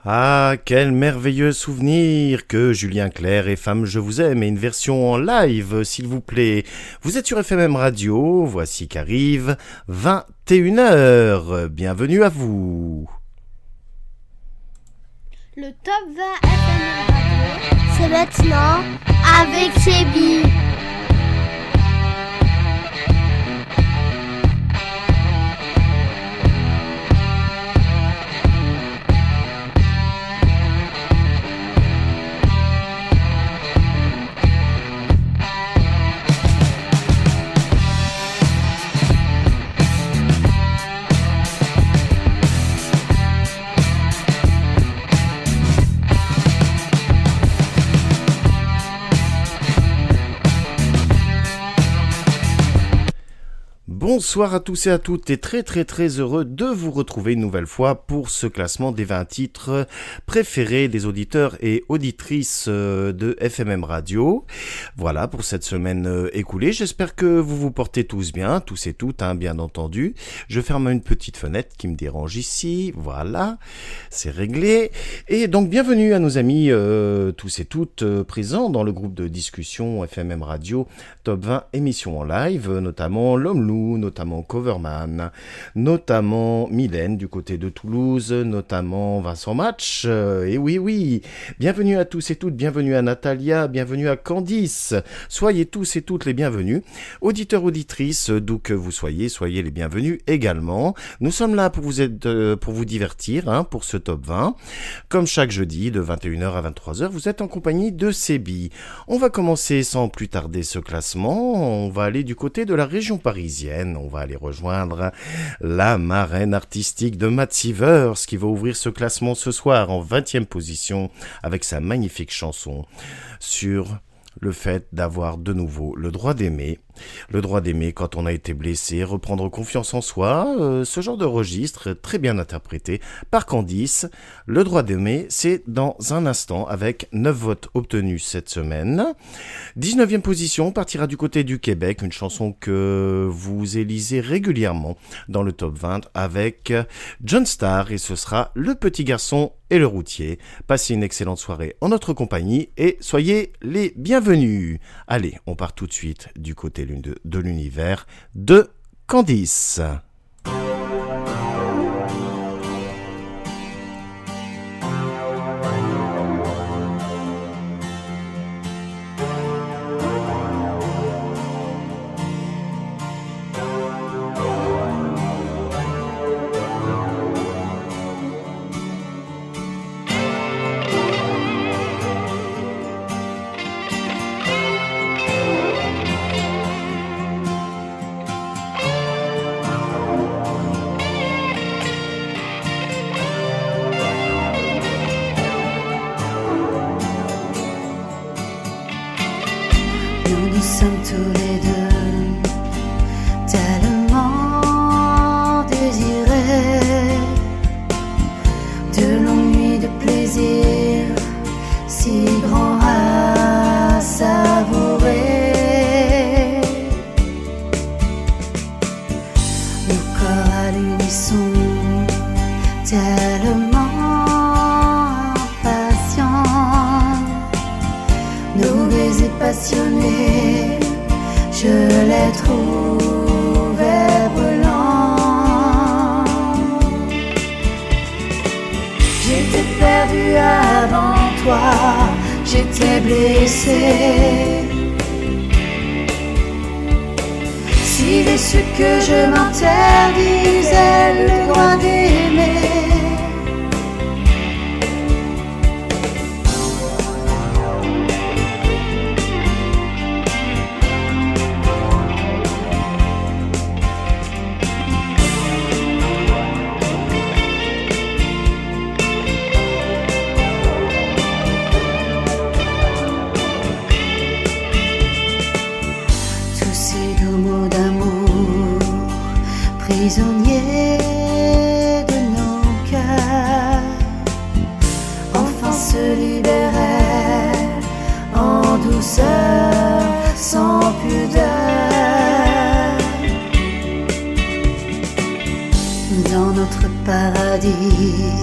Ah, quel merveilleux souvenir que Julien Clerc et Femme je vous aime et une version en live, s'il vous plaît. Vous êtes sur FMM Radio, voici qu'arrive 21h. Bienvenue à vous. Le top 20 FMM Radio, c'est maintenant avec Sébi. Bonsoir à tous et à toutes et très heureux de vous retrouver une nouvelle fois pour ce classement des 20 titres préférés des auditeurs et auditrices de FMM Radio. Voilà pour cette semaine écoulée, j'espère que vous vous portez tous bien, tous et toutes, bien entendu. Je ferme une petite fenêtre qui me dérange ici, voilà, c'est réglé. Et donc bienvenue à nos amis tous et toutes présents dans le groupe de discussion FMM Radio Top 20 émissions en live, notamment L'Homme Loup, notamment Coverman, notamment Mylène du côté de Toulouse, notamment Vincent Match, et oui, bienvenue à tous et toutes, bienvenue à Natalia, bienvenue à Candice, soyez tous et toutes les bienvenus, auditeurs, auditrices, d'où que vous soyez les bienvenus également, nous sommes là pour vous divertir, pour ce top 20, comme chaque jeudi de 21h à 23h, vous êtes en compagnie de Sébi. On va commencer sans plus tarder ce classement, on va aller du côté de la région parisienne, on va aller rejoindre la marraine artistique de Matt Sivers qui va ouvrir ce classement ce soir en 20e position avec sa magnifique chanson sur le fait d'avoir de nouveau le droit d'aimer quand on a été blessé, reprendre confiance en soi, ce genre de registre très bien interprété par Candice. Le droit d'aimer, c'est dans un instant avec 9 votes obtenus cette semaine. 19e position partira du côté du Québec, une chanson que vous élisez régulièrement dans le top 20 avec John Starr et ce sera Le Petit Garçon et le Routier. Passez une excellente soirée en notre compagnie et soyez les bienvenus. Allez, on part tout de suite du côté de l'univers de Candice. Nous sommes tous les deux tellement désirés de longues nuits de plaisir si grands à savourer. Nos corps à l'unisson tellement impatients, nos baisers passionnés, je les trouvais brûlants. J'étais perdue avant toi, j'étais blessée. S'il est su que je m'interdisais le droit d'aimer, prisonniers de nos cœurs, enfin se libérer en douceur, sans pudeur. Dans notre paradis,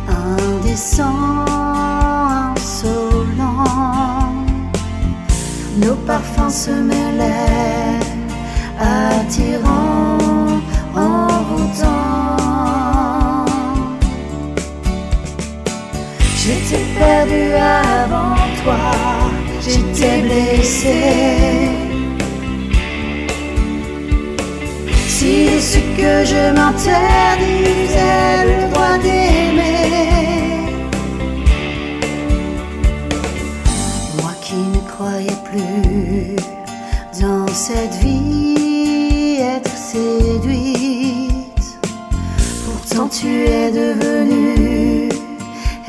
un sons insolents, nos parfums se mêlaient, attirants, envoûtants. J'étais perdu avant toi, j'étais blessé. Si ce que je m'interdisais le droit d'aimer, moi qui ne croyais plus dans cette vie être séduite, pourtant tu es devenu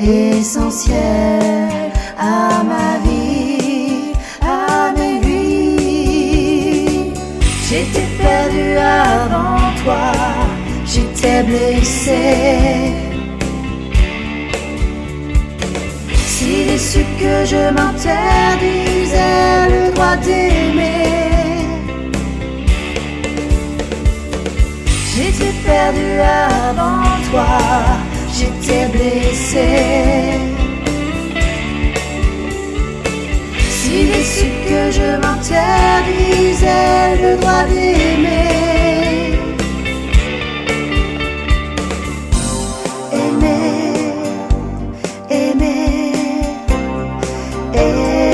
essentiel à ma vie, à mes vies. J'étais perdu avant toi, j'étais blessé. Si déçu que je m'interdisais le droit d'aimer, j'étais perdu avant toi, j'étais blessé. Si déçu que je m'interdisais le droit d'aimer, aimer, aimer, aimer.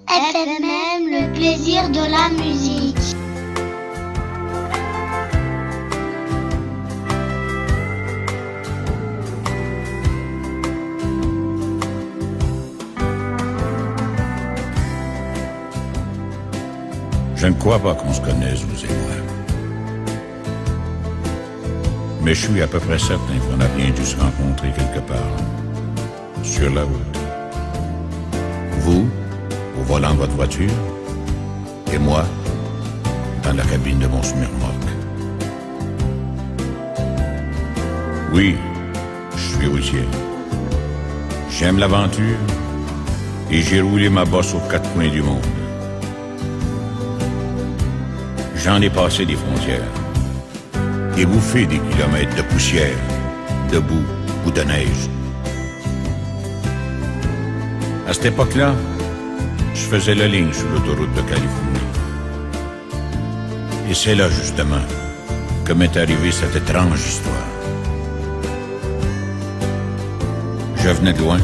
FMM, le plaisir de la musique. Je ne crois pas qu'on se connaisse, vous et moi. Mais je suis à peu près certain qu'on a bien dû se rencontrer quelque part, sur la route. Vous, au volant de votre voiture, et moi, dans la cabine de mon semi-remorque. Oui, je suis routier. J'aime l'aventure et j'ai roulé ma bosse aux quatre coins du monde. J'en ai passé des frontières, et bouffé des kilomètres de poussière, de boue ou de neige. À cette époque-là, je faisais la ligne sur l'autoroute de Californie. Et c'est là, justement, que m'est arrivée cette étrange histoire. Je venais de loin.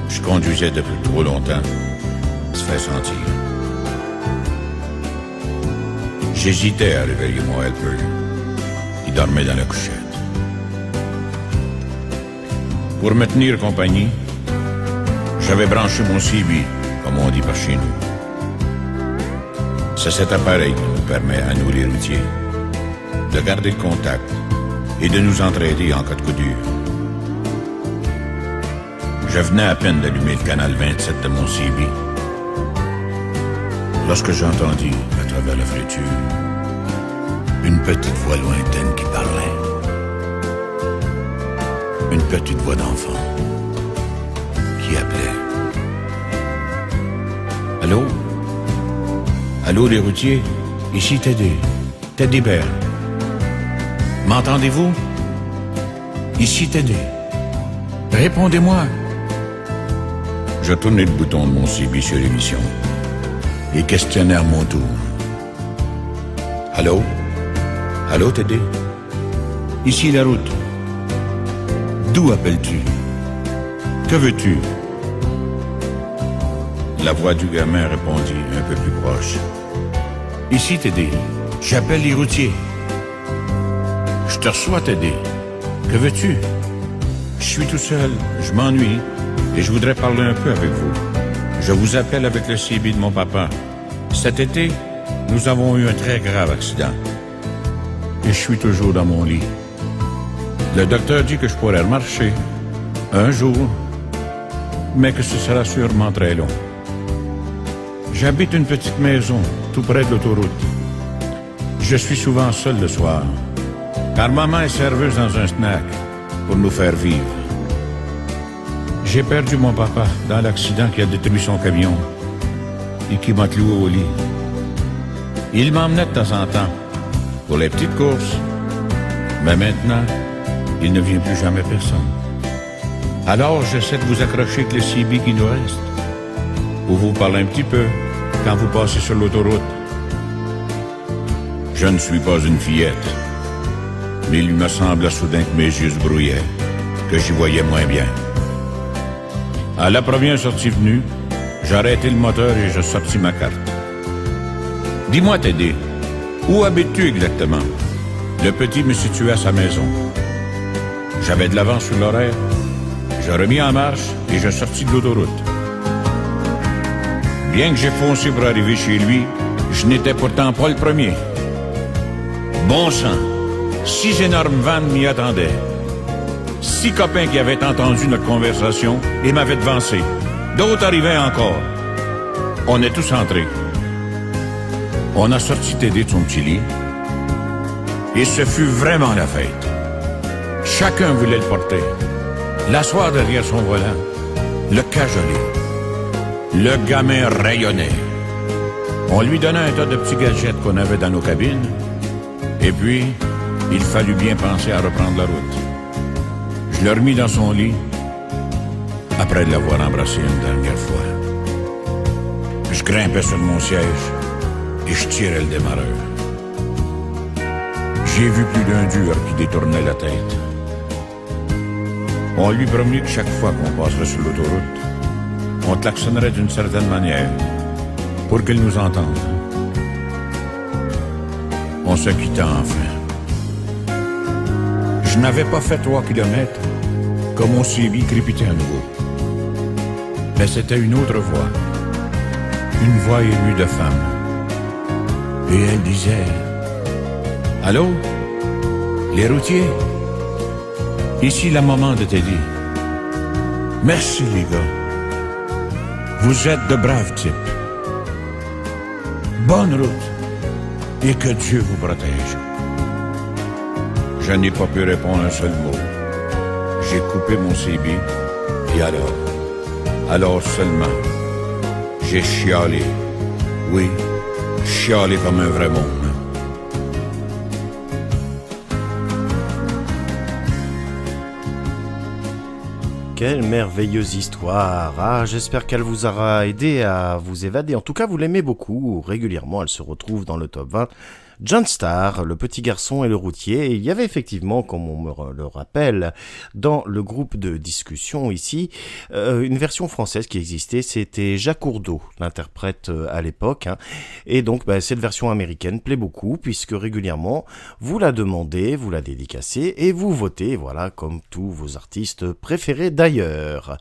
Je conduisais depuis trop longtemps. Se fait sentir. J'hésitais à réveiller mon helper. Il dormait dans la couchette. Pour me tenir compagnie, j'avais branché mon CB, comme on dit par chez nous. C'est cet appareil qui nous permet, à nous les routiers, de garder le contact et de nous entraider en cas de coup dur. Je venais à peine d'allumer le canal 27 de mon CB lorsque j'entendis, à travers la friture, une petite voix lointaine qui parlait. Une petite voix d'enfant qui appelait. Allô? Allô les routiers? Ici Teddy. Teddy Bear. M'entendez-vous? Ici Teddy. Répondez-moi. Je tournai le bouton de mon CB sur l'émission et questionnai à mon tour. Allô? Allô Teddy? Ici la route. D'où appelles-tu? Que veux-tu? La voix du gamin répondit un peu plus proche. Ici, Teddy. J'appelle les routiers. Je te reçois, Teddy. Que veux-tu? Je suis tout seul. Je m'ennuie. Et je voudrais parler un peu avec vous. Je vous appelle avec le CB de mon papa. Cet été, nous avons eu un très grave accident. Et je suis toujours dans mon lit. Le docteur dit que je pourrais marcher un jour, mais que ce sera sûrement très long. J'habite une petite maison tout près de l'autoroute. Je suis souvent seul le soir, car maman est serveuse dans un snack pour nous faire vivre. J'ai perdu mon papa dans l'accident qui a détruit son camion et qui m'a cloué au lit. Il m'emmenait de temps en temps pour les petites courses, Mais maintenant, il ne vient plus jamais personne. Alors, j'essaie de vous accrocher avec le CB qui nous reste. Ou vous parler un petit peu quand vous passez sur l'autoroute. Je ne suis pas une fillette. Mais il me sembla soudain que mes yeux se brouillaient, que j'y voyais moins bien. À la première sortie venue, j'ai arrêté le moteur et j'ai sorti ma carte. Dis-moi, Teddy, où habites-tu exactement? Le petit me situait à sa maison. J'avais de l'avance sur l'horaire. J'ai remis en marche et j'ai sorti de l'autoroute. Bien que j'ai foncé pour arriver chez lui, je n'étais pourtant pas le premier. Bon sang, 6 énormes vannes m'y attendaient. 6 copains qui avaient entendu notre conversation et m'avaient devancé. D'autres arrivaient encore. On est tous entrés. On a sorti Teddy de son petit lit. Et ce fut vraiment la fête. Chacun voulait le porter. L'asseoir derrière son volant. Le cajoler. Le gamin rayonnait. On lui donnait un tas de petits gadgets qu'on avait dans nos cabines. Et puis, il fallut bien penser à reprendre la route. Je l'ai remis dans son lit, après l'avoir embrassé une dernière fois. Je grimpais sur mon siège et je tirais le démarreur. J'ai vu plus d'un dur qui détournait la tête. On lui promet que chaque fois qu'on passerait sur l'autoroute, on klaxonnerait d'une certaine manière pour qu'il nous entende. On se quitta enfin. Je n'avais pas fait 3 kilomètres quand mon CB crépitait à nouveau. Mais c'était une autre voix. Une voix émue de femme. Et elle disait: « Allô? Les routiers? Ici la maman de Teddy. Merci les gars. Vous êtes de braves types. Bonne route. Et que Dieu vous protège. » Je n'ai pas pu répondre un seul mot. J'ai coupé mon CB, et alors seulement, j'ai chialé. Oui, chialé comme un vrai monde. Quelle merveilleuse histoire. Ah, j'espère qu'elle vous aura aidé à vous évader. En tout cas, vous l'aimez beaucoup. Régulièrement, elle se retrouve dans le top 20. John Starr, le petit garçon et le routier. Et il y avait effectivement, comme on me le rappelle, dans le groupe de discussion ici, une version française qui existait. C'était Jacques Ourdeau, l'interprète à l'époque. Et donc, cette version américaine plaît beaucoup, puisque régulièrement, vous la demandez, vous la dédicacez et vous votez, voilà, comme tous vos artistes préférés d'ailleurs.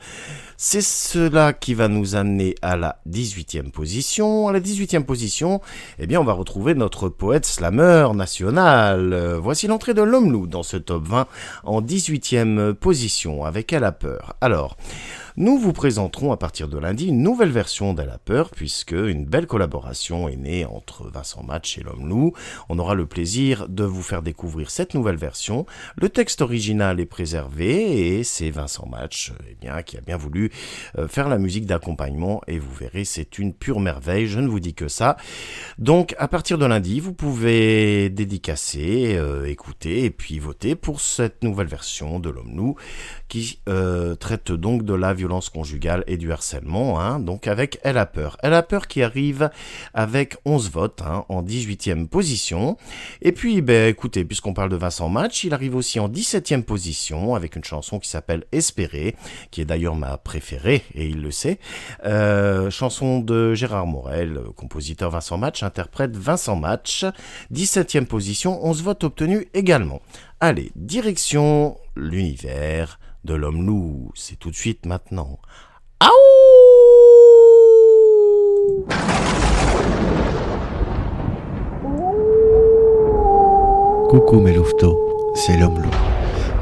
C'est cela qui va nous amener à la 18e position. À la 18e position, eh bien, on va retrouver notre poète slammer national. Voici l'entrée de L'Homme Loup dans ce top 20 en 18e position avec Elle a peur. Alors, nous vous présenterons à partir de lundi une nouvelle version d'Elle a peur, puisque une belle collaboration est née entre Vincent Match et L'Homme Loup. On aura le plaisir de vous faire découvrir cette nouvelle version. Le texte original est préservé et c'est Vincent Match qui a bien voulu faire la musique d'accompagnement, et vous verrez, c'est une pure merveille, je ne vous dis que ça. Donc à partir de lundi, vous pouvez dédicacer, écouter et puis voter pour cette nouvelle version de L'Homme Loup qui traite donc de la violence conjugale et du harcèlement, donc avec Elle a peur. Elle a peur qui arrive avec 11 votes en 18e position. Et puis, écoutez, puisqu'on parle de Vincent Match, il arrive aussi en 17e position avec une chanson qui s'appelle Espérer, qui est d'ailleurs ma préférée, et il le sait. Chanson de Gérard Morel, compositeur Vincent Match, interprète Vincent Match. 17e position, 11 votes obtenus également. Allez, direction l'univers de L'Homme Loup, c'est tout de suite maintenant. Aouh! Coucou mes louveteaux, c'est L'Homme Loup.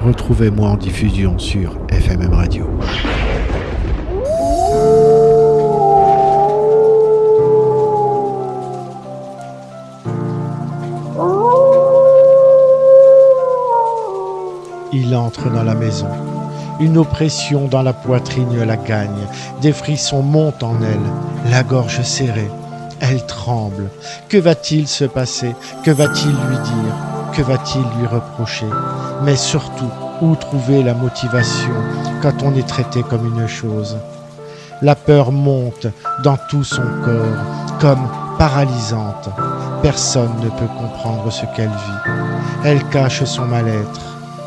Retrouvez-moi en diffusion sur FMM Radio. Il entre dans la maison. Une oppression dans la poitrine la gagne. Des frissons montent en elle, la gorge serrée. Elle tremble. Que va-t-il se passer? Que va-t-il lui dire? Que va-t-il lui reprocher? Mais surtout, où trouver la motivation quand on est traité comme une chose? La peur monte dans tout son corps, comme paralysante. Personne ne peut comprendre ce qu'elle vit. Elle cache son mal-être.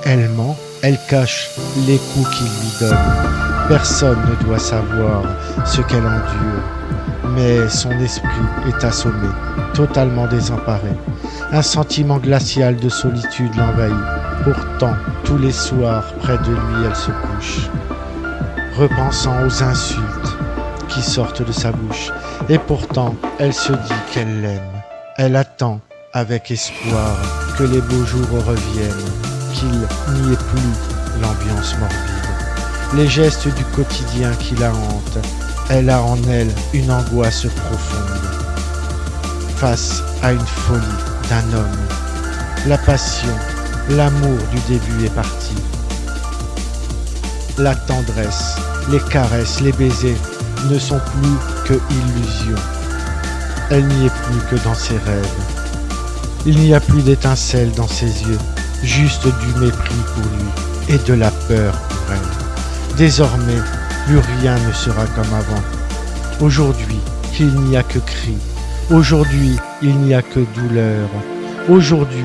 Elle ment, elle cache les coups qu'il lui donne. Personne ne doit savoir ce qu'elle endure. Mais son esprit est assommé, totalement désemparé. Un sentiment glacial de solitude l'envahit. Pourtant, tous les soirs, près de lui, elle se couche, repensant aux insultes qui sortent de sa bouche. Et pourtant, elle se dit qu'elle l'aime. Elle attend avec espoir que les beaux jours reviennent, qu'il n'y ait plus l'ambiance morbide, les gestes du quotidien qui la hantent. Elle a en elle une angoisse profonde. Face à une folie d'un homme, la passion, l'amour du début est parti. La tendresse, les caresses, les baisers ne sont plus que illusions. Elle n'y est plus que dans ses rêves. Il n'y a plus d'étincelles dans ses yeux, juste du mépris pour lui et de la peur pour elle. Désormais, plus rien ne sera comme avant. Aujourd'hui, il n'y a que cris. Aujourd'hui, il n'y a que douleur. Aujourd'hui,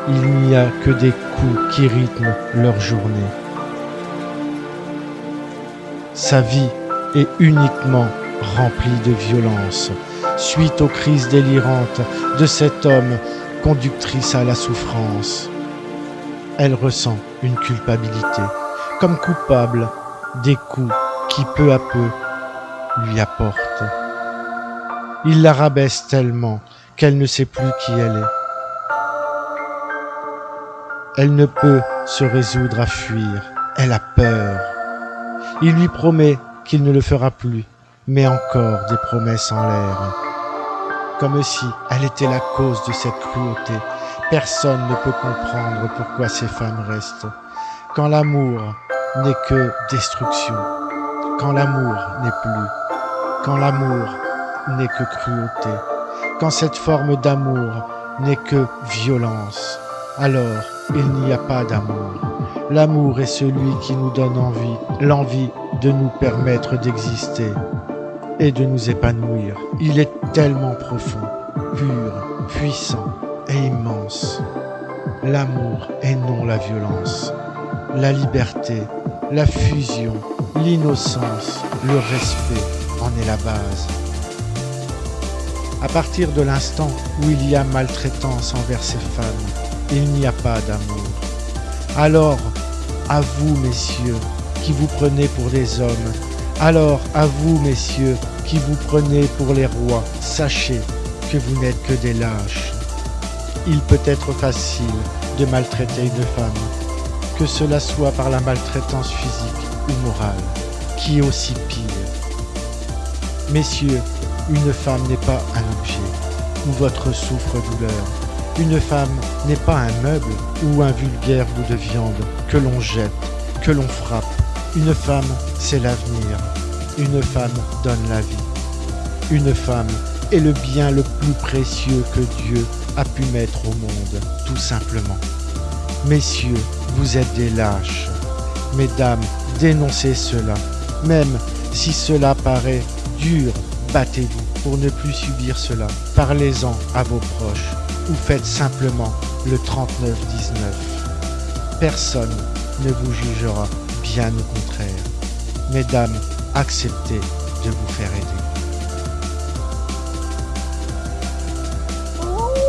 il n'y a que des coups qui rythment leur journée. Sa vie est uniquement remplie de violence, suite aux crises délirantes de cet homme conductrice à la souffrance. Elle ressent une culpabilité, comme coupable des coups qui peu à peu lui apportent. Il la rabaisse tellement qu'elle ne sait plus qui elle est. Elle ne peut se résoudre à fuir, elle a peur. Il lui promet qu'il ne le fera plus, mais encore des promesses en l'air. Comme si elle était la cause de cette cruauté. Personne ne peut comprendre pourquoi ces femmes restent. Quand l'amour n'est que destruction, quand l'amour n'est plus, quand l'amour n'est que cruauté, quand cette forme d'amour n'est que violence, alors il n'y a pas d'amour. L'amour est celui qui nous donne envie, l'envie de nous permettre d'exister et de nous épanouir. Il est tellement profond, pur, puissant et immense. L'amour et non la violence, la liberté, la fusion, l'innocence, le respect en est la base. À partir de l'instant où il y a maltraitance envers ces femmes, il n'y a pas d'amour. Alors, à vous, messieurs, qui vous prenez pour des hommes, alors à vous, messieurs, qui vous prenez pour les rois, sachez que vous n'êtes que des lâches. Il peut être facile de maltraiter une femme, que cela soit par la maltraitance physique ou morale, qui est aussi pire. Messieurs, une femme n'est pas un objet ou votre souffre-douleur. Une femme n'est pas un meuble ou un vulgaire bout de viande que l'on jette, que l'on frappe. Une femme, c'est l'avenir. Une femme donne la vie. Une femme est le bien le plus précieux que Dieu a pu mettre au monde, tout simplement. Messieurs, vous êtes des lâches. Mesdames, dénoncez cela. Même si cela paraît dur, battez-vous pour ne plus subir cela. Parlez-en à vos proches ou faites simplement le 3919. Personne ne vous jugera, bien au contraire. Mesdames, acceptez de vous faire aider. Thank you.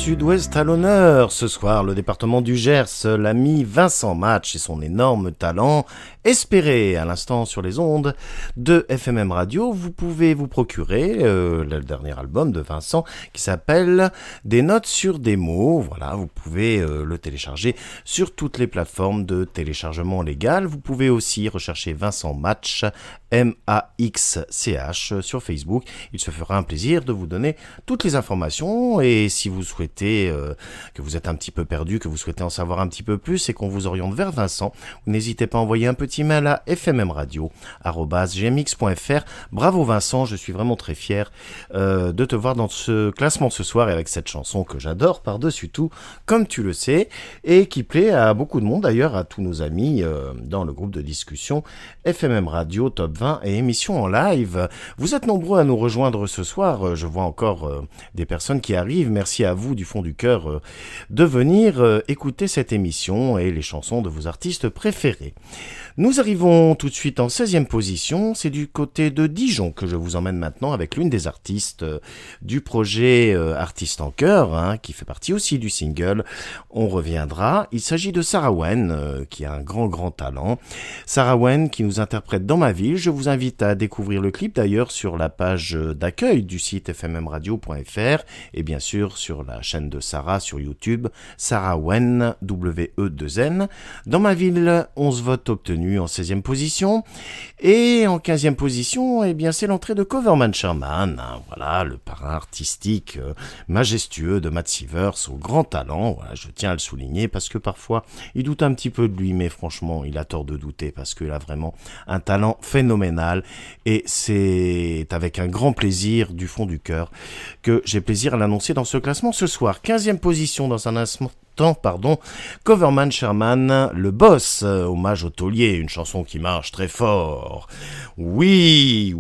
Sud-Ouest à l'honneur. Ce soir, le département du Gers, l'ami Vincent Match et son énorme talent espéré à l'instant sur les ondes de FMM Radio. Vous pouvez vous procurer le dernier album de Vincent qui s'appelle Des notes sur des mots. Voilà, vous pouvez le télécharger sur toutes les plateformes de téléchargement légal. Vous pouvez aussi rechercher Vincent Match, M-A-X-C-H sur Facebook. Il se fera un plaisir de vous donner toutes les informations, et si vous souhaitez, que vous êtes un petit peu perdu, que vous souhaitez en savoir un petit peu plus et qu'on vous oriente vers Vincent, n'hésitez pas à envoyer un petit mail à fmmradio@gmx.fr. Bravo Vincent, je suis vraiment très fier de te voir dans ce classement ce soir et avec cette chanson que j'adore par-dessus tout, comme tu le sais, et qui plaît à beaucoup de monde, d'ailleurs à tous nos amis dans le groupe de discussion FMM Radio Top 20 et émission en live. Vous êtes nombreux à nous rejoindre ce soir, je vois encore des personnes qui arrivent. Merci à vous du fond du cœur de venir écouter cette émission et les chansons de vos artistes préférés. Nous arrivons tout de suite en 16e position, c'est du côté de Dijon que je vous emmène maintenant avec l'une des artistes du projet Artistes en Chœur, qui fait partie aussi du single On reviendra. Il s'agit de Sarah Wen, qui a un grand talent. Sarah Wen qui nous interprète Dans ma ville. Je vous invite à découvrir le clip d'ailleurs sur la page d'accueil du site fmmradio.fr et bien sûr sur la chaîne de Sarah sur YouTube, Sarah Wen, W-E-2-N. Dans ma ville, 11 votes obtenus en 16e position. Et en 15e position, eh bien, c'est l'entrée de Coverman Sherman. Voilà, le parrain artistique majestueux de Matt Sivers au grand talent. Voilà, je tiens à le souligner parce que parfois, il doute un petit peu de lui, mais franchement, il a tort de douter parce qu'il a vraiment un talent phénoménal. Et c'est avec un grand plaisir du fond du cœur que j'ai plaisir à l'annoncer dans ce classement ce soir. 15e position dans un instant. Coverman Sherman, Le Boss, hommage au taulier, une chanson qui marche très fort. Oui,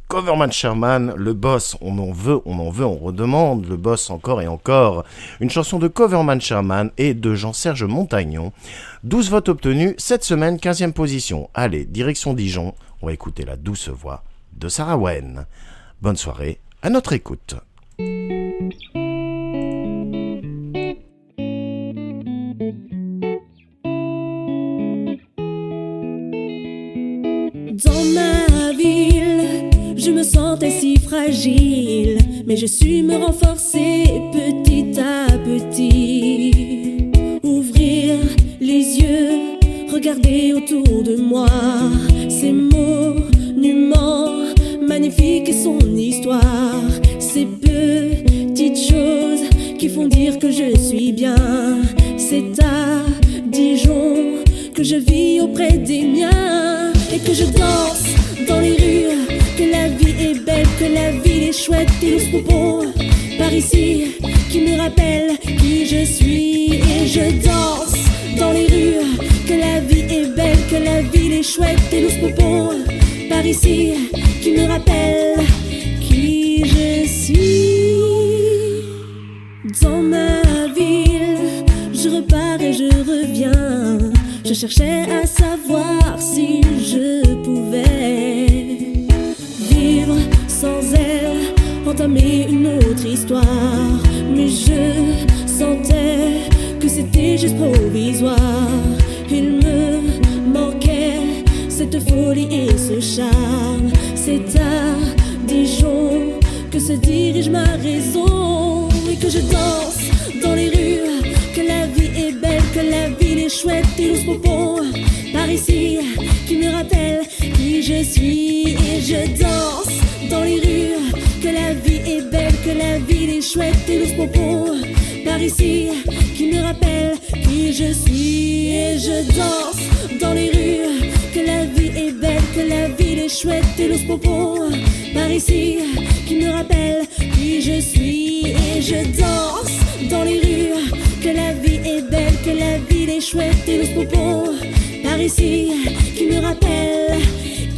Coverman Sherman, Le Boss, on en veut, on redemande, Le Boss encore et encore. Une chanson de Coverman Sherman et de Jean-Serge Montagnon. 12 votes obtenus, cette semaine, 15e position. Allez, direction Dijon, on va écouter la douce voix de Sarah Wen. Bonne soirée, à notre écoute. Dans ma ville, je me sentais si fragile, mais je suis me renforcer petit à petit. Ouvrir les yeux, regarder autour de moi, ces monuments magnifiques et son histoire, ces petites choses qui font dire que je suis bien. C'est à Dijon que je vis auprès des miens et que je danse dans les rues, que la vie est belle, que la ville est chouette et lousse poupon par ici qui me rappelle qui je suis. Et je danse dans les rues, que la vie est belle, que la ville est chouette et lousse poupon par ici qui me rappelle qui je suis. Dans ma ville, je repars et je reviens. Je cherchais à savoir si je pouvais vivre sans elle, entamer une autre histoire. Mais je sentais que c'était juste provisoire. Il me manquait cette folie et ce charme. C'est à Dijon que se dirige ma raison et que je danse dans les rues, que la vie est belle, que la ville est chouette et lousse poupon par ici qui me rappelle qui je suis. Et je danse dans les rues, que la vie est belle, que la ville est chouette et lousse poupon par ici qui me rappelle qui je suis. Et je danse dans les rues, que la vie est belle, que la ville est chouette et lousse poupon par ici qui me rappelle qui je suis. Et je danse dans les rues, que la vie est belle, que la ville est chouette et lousse poupon par ici qui me rappelle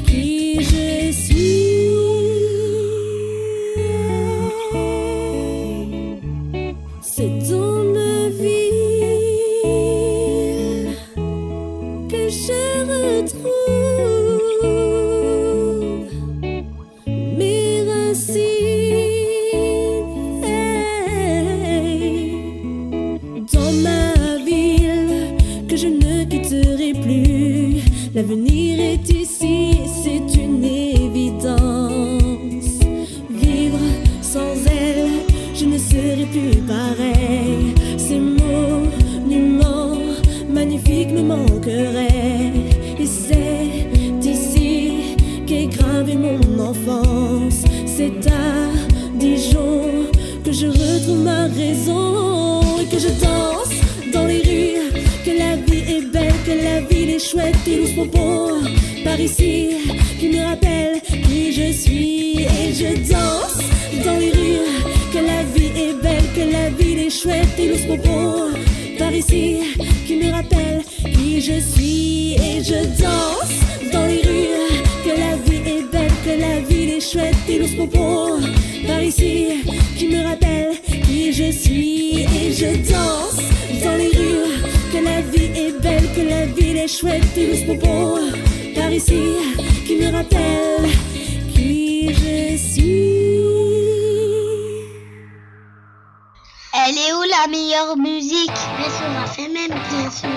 qui je suis. C'est dans ma ville que je retrouve mes racines. serai plus. L'avenir est ici, c'est une évidence. Vivre sans elle, je ne serai plus pareil. Ces monuments magnifiques me manqueraient. Et c'est ici qu'est gravée mon enfance. C'est à Dijon que je retrouve ma raison et que je danse dans les rues. Que la vie est belle, que la ville est chouette et lousse pompon. Par ici, qui me rappelle qui je suis. Et je danse dans les rues. Que la vie est belle, que la ville est chouette et lousse pompon. Par ici, qui me rappelle qui je suis. Et je danse dans les rues. Que la vie est belle, que la ville est chouette et lousse pompon. Par ici, qui me rappelle qui je suis. Et je danse dans les rues. Que la vie est belle, que la ville est chouette et lousse pompon. Par ici, qui me rappelle qui je suis. Elle est où la meilleure musique? Mais sur FMM, bien sûr.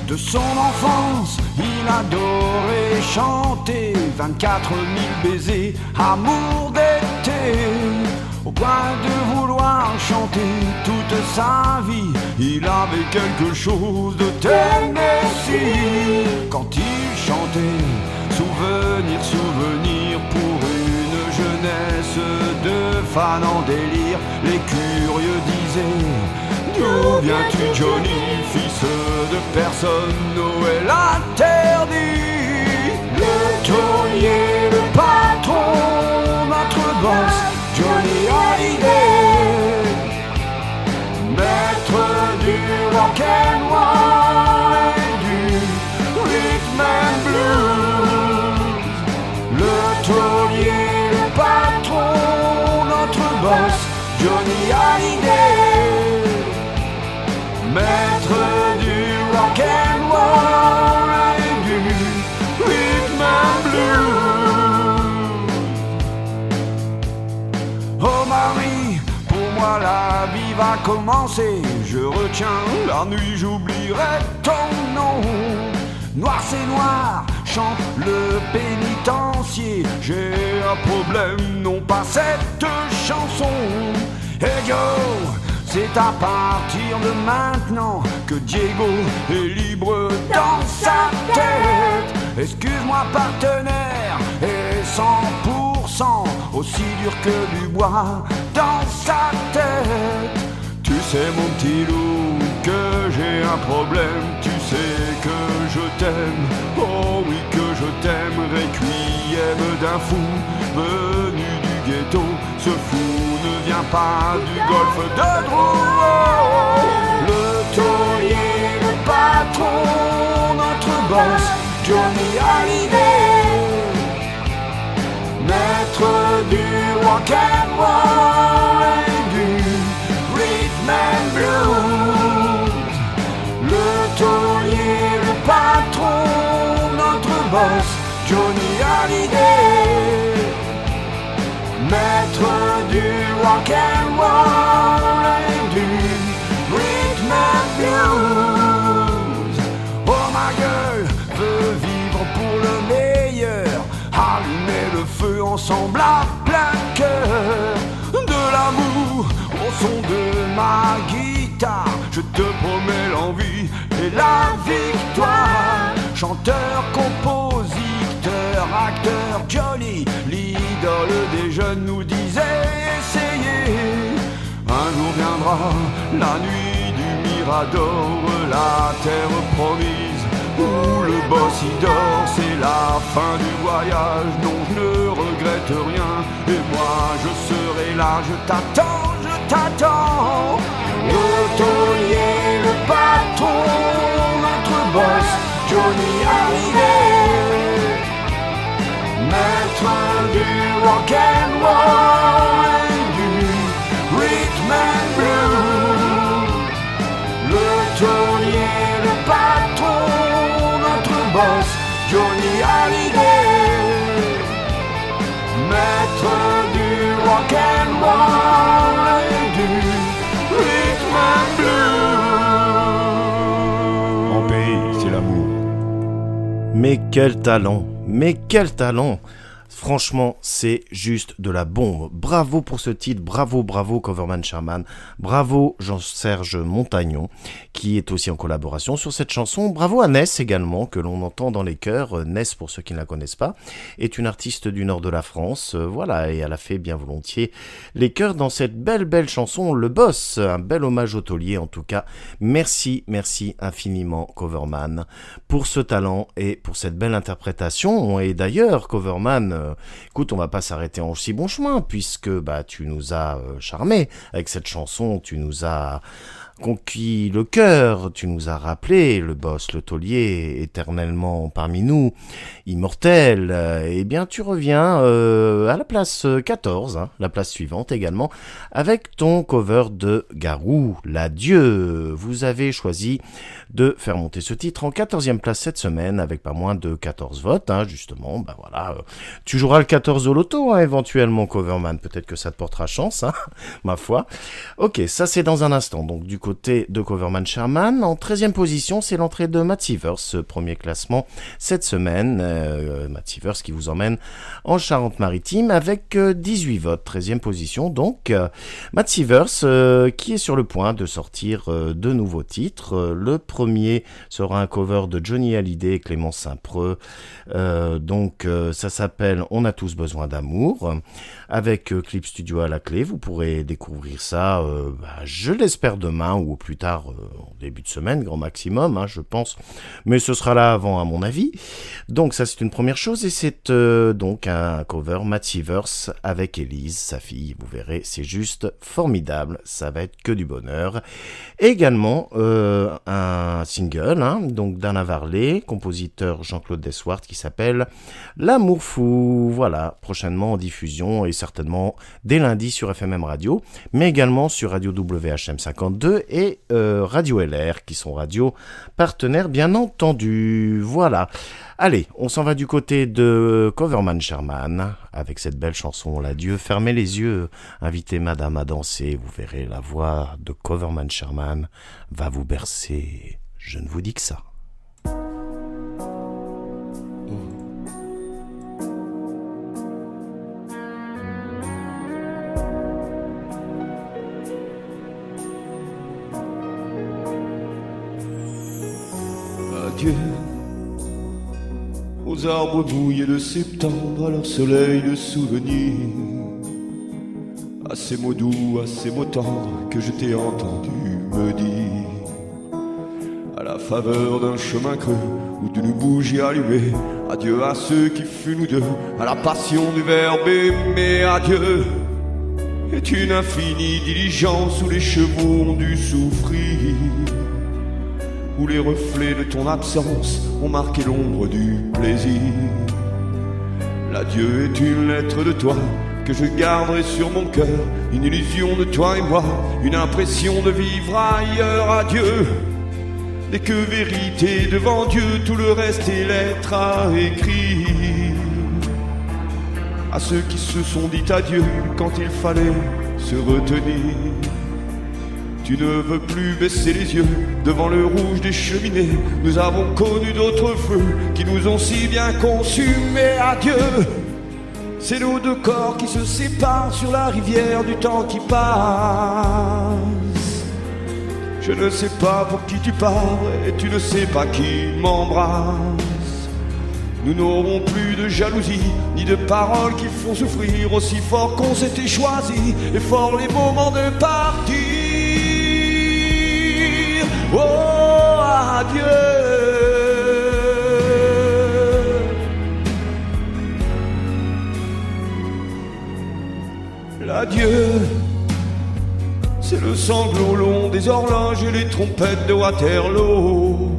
De son enfance, il adorait chanter 24 000 baisers, amour d'été. Au point de vouloir chanter toute sa vie, il avait quelque chose de Tennessee. Quand il chantait, souvenir, souvenir pour une jeunesse de fans en délire. Les curieux disaient: d'où viens-tu Johnny, fils de personne, Noël interdit. Le taulier, le patron, notre boss, Johnny Hallyday, maître du rock'n'roll et du rhythm and blues. Le taulier, le patron, notre boss, Johnny Hallyday, maître du rock'n'roll et du rhythm and blues. Oh Marie, pour moi la vie va commencer. Je retiens la nuit, j'oublierai ton nom. Noir c'est noir, chante le pénitencier. J'ai un problème, non pas cette chanson. Hey yo, c'est à partir de maintenant que Diego est libre dans sa tête. Excuse-moi partenaire, et 100% aussi dur que du bois dans sa tête. Tu sais mon petit loup que j'ai un problème. Tu sais que je t'aime, oh oui que je t'aime. Requiem d'un fou venu du ghetto. Ce fou ne vient pas du golfe de Drouot. Le taulier, le patron, notre boss, Johnny Hallyday, maître du rock'n'roll et du rhythm and blues. Le taulier, le patron, notre boss, Johnny Hallyday, maître du rock'n'roll et du rhythm and blues. Oh ma gueule veut vivre pour le meilleur, allumer le feu ensemble à plein cœur. De l'amour au son de ma guitare, je te promets l'envie et la victoire. Chanteur, compositeur, acteur, Johnny, l'idole des jeunes, nous disait essayez. Un jour viendra la nuit du Mirador, la terre promise où le boss y dort. C'est la fin du voyage, non je ne regrette rien. Et moi je serai là, je t'attends, je t'attends. Le taulier, le patron, notre boss, Johnny Hallyday, maître du rock'n'roll et du rhythm and blues. Le taulier, le patron, notre boss, Johnny Hallyday, maître du rock'n'roll et du rhythm and blues. Mon pays, c'est l'amour. Mais quel talent! Mais quel talent! Franchement, c'est juste de la bombe. Bravo pour ce titre, bravo Coverman Sherman, bravo Jean-Serge Montagnon, qui est aussi en collaboration sur cette chanson. Bravo à Ness également, que l'on entend dans les chœurs. Ness, pour ceux qui ne la connaissent pas, est une artiste du nord de la France. Voilà, et elle a fait bien volontiers les chœurs dans cette belle chanson, Le Boss. Un bel hommage au taulier en tout cas. Merci infiniment Coverman pour ce talent et pour cette belle interprétation. Et d'ailleurs, Coverman, écoute, on va pas s'arrêter en si bon chemin, puisque tu nous as charmé avec cette chanson, tu nous as conquis le cœur, tu nous as rappelé le boss, le taulier, éternellement parmi nous, immortel. Eh bien, tu reviens à la place 14, la place suivante également, avec ton cover de Garou, l'adieu. Vous avez choisi de faire monter ce titre en 14e place cette semaine, avec pas moins de 14 votes, justement. Voilà, tu joueras le 14 au loto, éventuellement, Coverman, peut-être que ça te portera chance, ma foi. Ok, ça c'est dans un instant, donc du côté de Coverman Sherman. En 13e position, c'est l'entrée de Matt Sivers, premier classement cette semaine. Matt Sivers qui vous emmène en Charente-Maritime avec 18 votes. 13e position, donc Matt Sivers qui est sur le point de sortir de nouveaux titres. Le premier sera un cover de Johnny Hallyday et Clémence Saint-Preux. Ça s'appelle On a tous besoin d'amour, avec clip studio à la clé. Vous pourrez découvrir ça, je l'espère demain ou au plus tard en début de semaine, grand maximum, je pense, mais ce sera là avant à mon avis. Donc ça c'est une première chose, et c'est donc un cover Matt Sivers avec Élise, sa fille. Vous verrez, c'est juste formidable, ça va être que du bonheur. Et également un single, donc d'Anna Varley, compositeur Jean-Claude Deswart, qui s'appelle L'amour fou. Voilà, prochainement en diffusion et certainement dès lundi sur FMM Radio, mais également sur Radio WHM 52 et Radio LR, qui sont radios partenaires bien entendu. Voilà. Allez, on s'en va du côté de Coverman Sherman avec cette belle chanson L'adieu. Fermez les yeux, invitez madame à danser, vous verrez, la voix de Coverman Sherman va vous bercer. Je ne vous dis que ça. Adieu aux arbres mouillés de septembre, à leur soleil de souvenir, à ces mots doux, à ces mots tendres que je t'ai entendu me dire, à la faveur d'un chemin creux ou d'une bougie allumée. Adieu à ceux qui furent nous deux, à la passion du verbe aimer. Adieu est une infinie diligence où les chevaux ont dû souffrir, où les reflets de ton absence ont marqué l'ombre du plaisir. L'adieu est une lettre de toi que je garderai sur mon cœur, une illusion de toi et moi, une impression de vivre ailleurs. Adieu n'est que vérité devant Dieu, tout le reste est lettre à écrire. À ceux qui se sont dit adieu quand il fallait se retenir. Tu ne veux plus baisser les yeux devant le rouge des cheminées. Nous avons connu d'autres feux qui nous ont si bien consumés. Adieu, c'est nos deux corps qui se séparent sur la rivière du temps qui passe. Je ne sais pas pour qui tu pars et tu ne sais pas qui m'embrasse. Nous n'aurons plus de jalousie ni de paroles qui font souffrir, aussi fort qu'on s'était choisi et fort les moments de partir. Oh, adieu. L'adieu, c'est le sanglot long des horloges et les trompettes de Waterloo.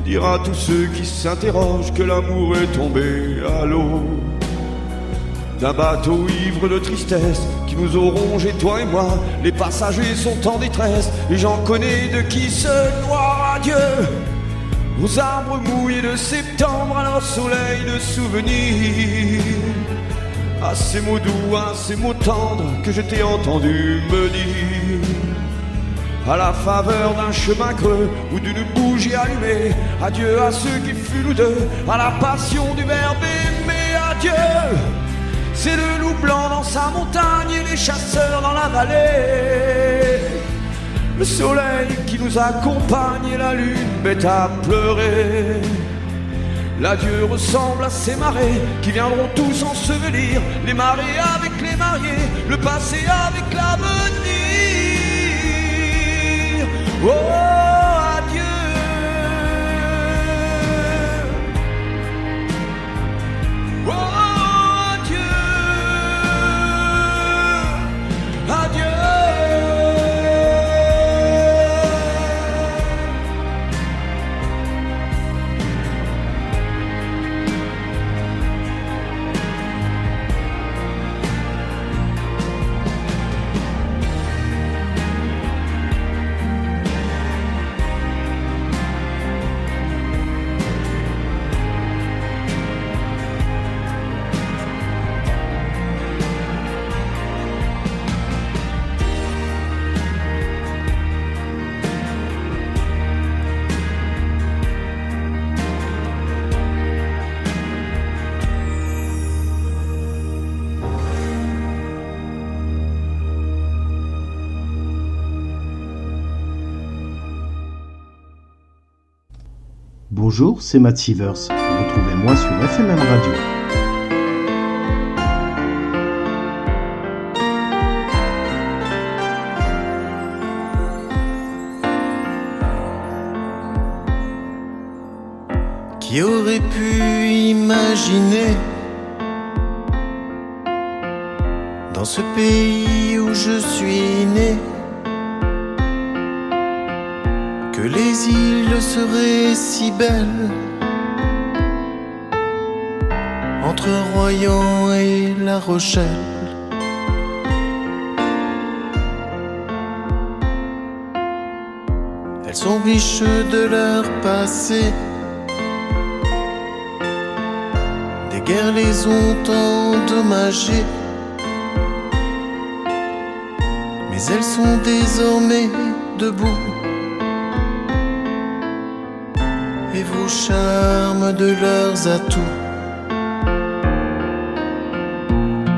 Dire à tous ceux qui s'interrogent que l'amour est tombé à l'eau. D'un bateau ivre de tristesse qui nous ont rongé, toi et moi. Les passagers sont en détresse et j'en connais de qui se noient. Adieu aux arbres mouillés de septembre, à leur soleil de souvenirs, à ces mots doux, à ces mots tendres que je t'ai entendu me dire. À la faveur d'un chemin creux ou d'une bougie allumée, adieu à ceux qui furent nous deux, à la passion du verbe aimer, adieu. C'est le loup blanc dans sa montagne et les chasseurs dans la vallée. Le soleil qui nous accompagne et la lune bête à pleurer. L'adieu ressemble à ces marées qui viendront tous ensevelir les marées avec les mariés, le passé avec l'avenir. Oh, adieu. Oh, adieu. Adieu. Bonjour, c'est Matt Sievers. Retrouvez-moi sur FMM Radio. Qui aurait pu imaginer dans ce pays où je suis né que les îles seraient si belles entre Royan et La Rochelle. Elles sont riches de leur passé, des guerres les ont endommagées, mais elles sont désormais debout. Et vos charmes de leurs atouts.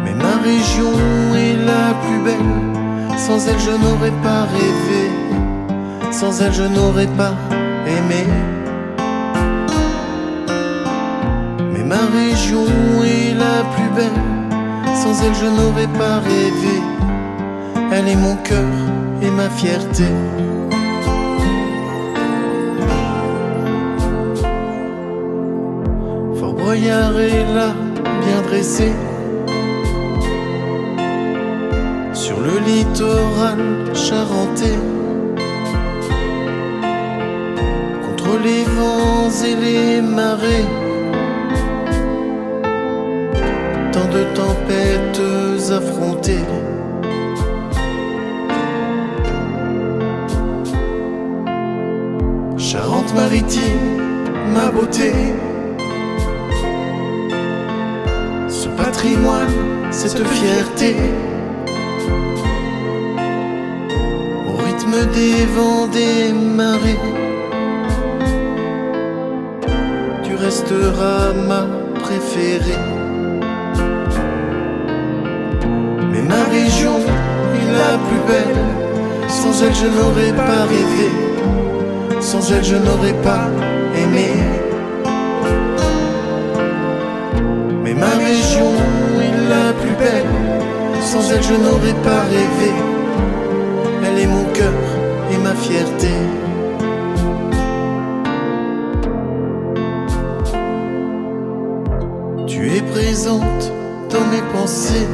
Mais ma région est la plus belle, sans elle je n'aurais pas rêvé, sans elle je n'aurais pas aimé. Mais ma région est la plus belle, sans elle je n'aurais pas rêvé. Elle est mon cœur et ma fierté. Fort-Boyard est là, bien dressé, sur le littoral charentais, contre les vents et les marées, tant de tempêtes affrontées. Charente-Maritime, ma beauté, ce patrimoine, cette fierté, au rythme des vents, des marées, tu resteras ma préférée. Mais ma région est la plus belle, sans elle je n'aurais pas rêvé, sans elle je n'aurais pas aimé. Mais ma région est la plus belle, sans elle je n'aurais pas rêvé. Elle est mon cœur et ma fierté. Tu es présente dans mes pensées,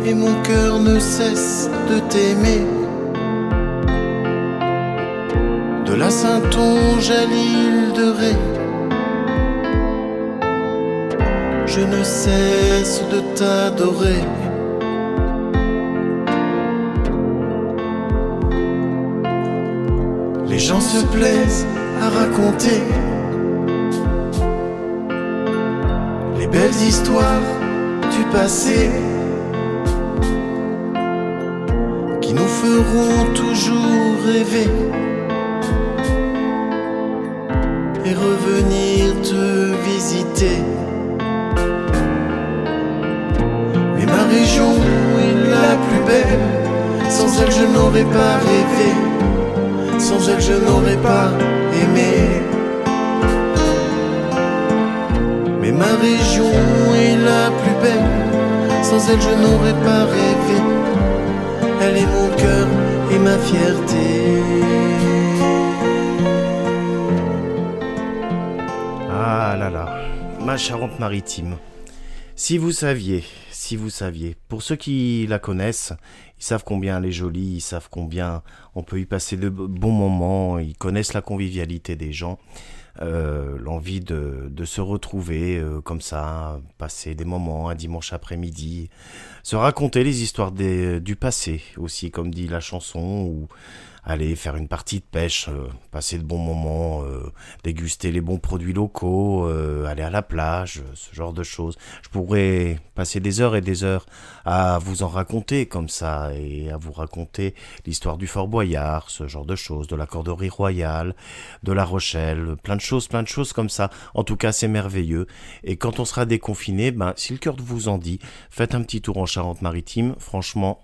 et mon cœur ne cesse de t'aimer. De la Saintonge à l'île de Ré, je ne cesse de t'adorer. Les gens se plaisent à raconter les belles histoires du passé qui nous feront toujours rêver et revenir te visiter. Mais ma région est la plus belle, sans elle je n'aurais pas rêvé, sans elle je n'aurais pas aimé. Mais ma région est la plus belle, sans elle je n'aurais pas rêvé. Elle est mon cœur et ma fierté. Ah là là, ma Charente-Maritime. Si vous saviez, pour ceux qui la connaissent, ils savent combien elle est jolie, ils savent combien on peut y passer de bons moments, ils connaissent la convivialité des gens, l'envie de se retrouver comme ça, passer des moments un dimanche après-midi, se raconter les histoires du passé aussi, comme dit la chanson, ou aller faire une partie de pêche, passer de bons moments, déguster les bons produits locaux, aller à la plage, ce genre de choses. Je pourrais passer des heures et des heures à vous en raconter comme ça, et à vous raconter l'histoire du Fort Boyard, ce genre de choses, de la Corderie Royale, de La Rochelle, plein de choses comme ça. En tout cas, c'est merveilleux. Et quand on sera déconfiné, si le cœur vous en dit, faites un petit tour en Charente-Maritime. Franchement,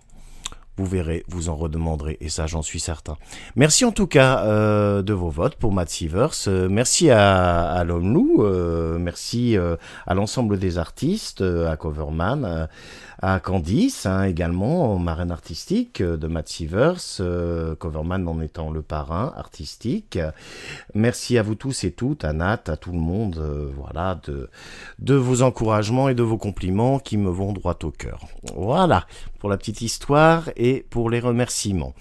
vous verrez, vous en redemanderez, et ça j'en suis certain. Merci en tout cas de vos votes pour Matt Sievers, merci à l'Homme Loup, merci à l'ensemble des artistes, à Coverman, à Candice également, marraine artistique de Matt Sievers, Coverman en étant le parrain artistique. Merci à vous tous et toutes, à Nat, à tout le monde, voilà, de vos encouragements et de vos compliments qui me vont droit au cœur. Voilà, pour la petite histoire et pour les remerciements.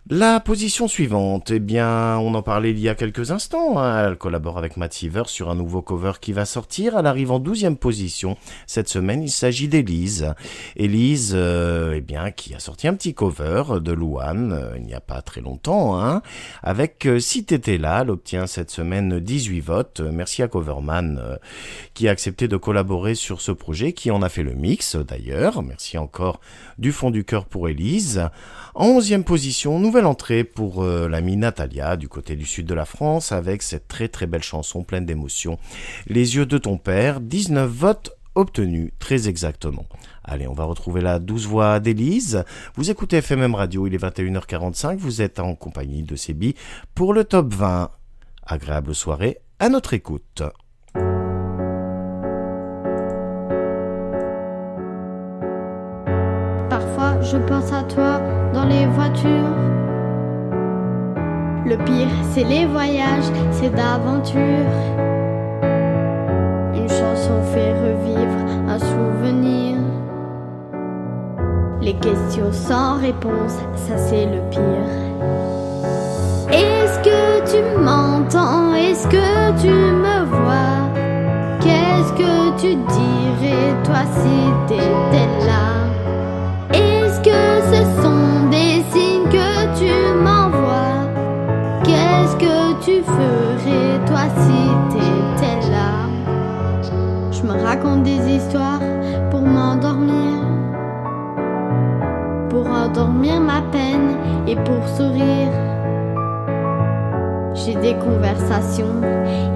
La position suivante, on en parlait il y a quelques instants, elle collabore avec Matt Sievers sur un nouveau cover qui va sortir, elle arrive en 12e position cette semaine, il s'agit d'Élise. Élise, qui a sorti un petit cover de Louane, il n'y a pas très longtemps, avec Si t'étais là, elle obtient cette semaine 18 votes, merci à Coverman qui a accepté de collaborer sur ce projet, qui en a fait le mix d'ailleurs, merci encore du fond du cœur pour Élise. En 11e position, nouvelle entrée pour l'amie Natalia du côté du sud de la France avec cette très très belle chanson pleine d'émotions. Les yeux de ton père, 19 votes obtenus très exactement. Allez, on va retrouver la douce voix d'Élise. Vous écoutez FMM Radio, il est 21h45, vous êtes en compagnie de Sébi pour le top 20. Agréable soirée à notre écoute. Parfois je pense à toi dans les voitures. Le pire c'est les voyages, c'est d'aventure. Une chanson fait revivre un souvenir. Les questions sans réponse, ça c'est le pire. Est-ce que tu m'entends? Est-ce que tu me vois? Qu'est-ce que tu dirais toi si t'étais là? Est-ce que ce sont des signes que tu m'envoies? Qu'est-ce que tu ferais toi si t'étais là? Je me raconte des histoires pour m'endormir, pour endormir ma peine et pour sourire. J'ai des conversations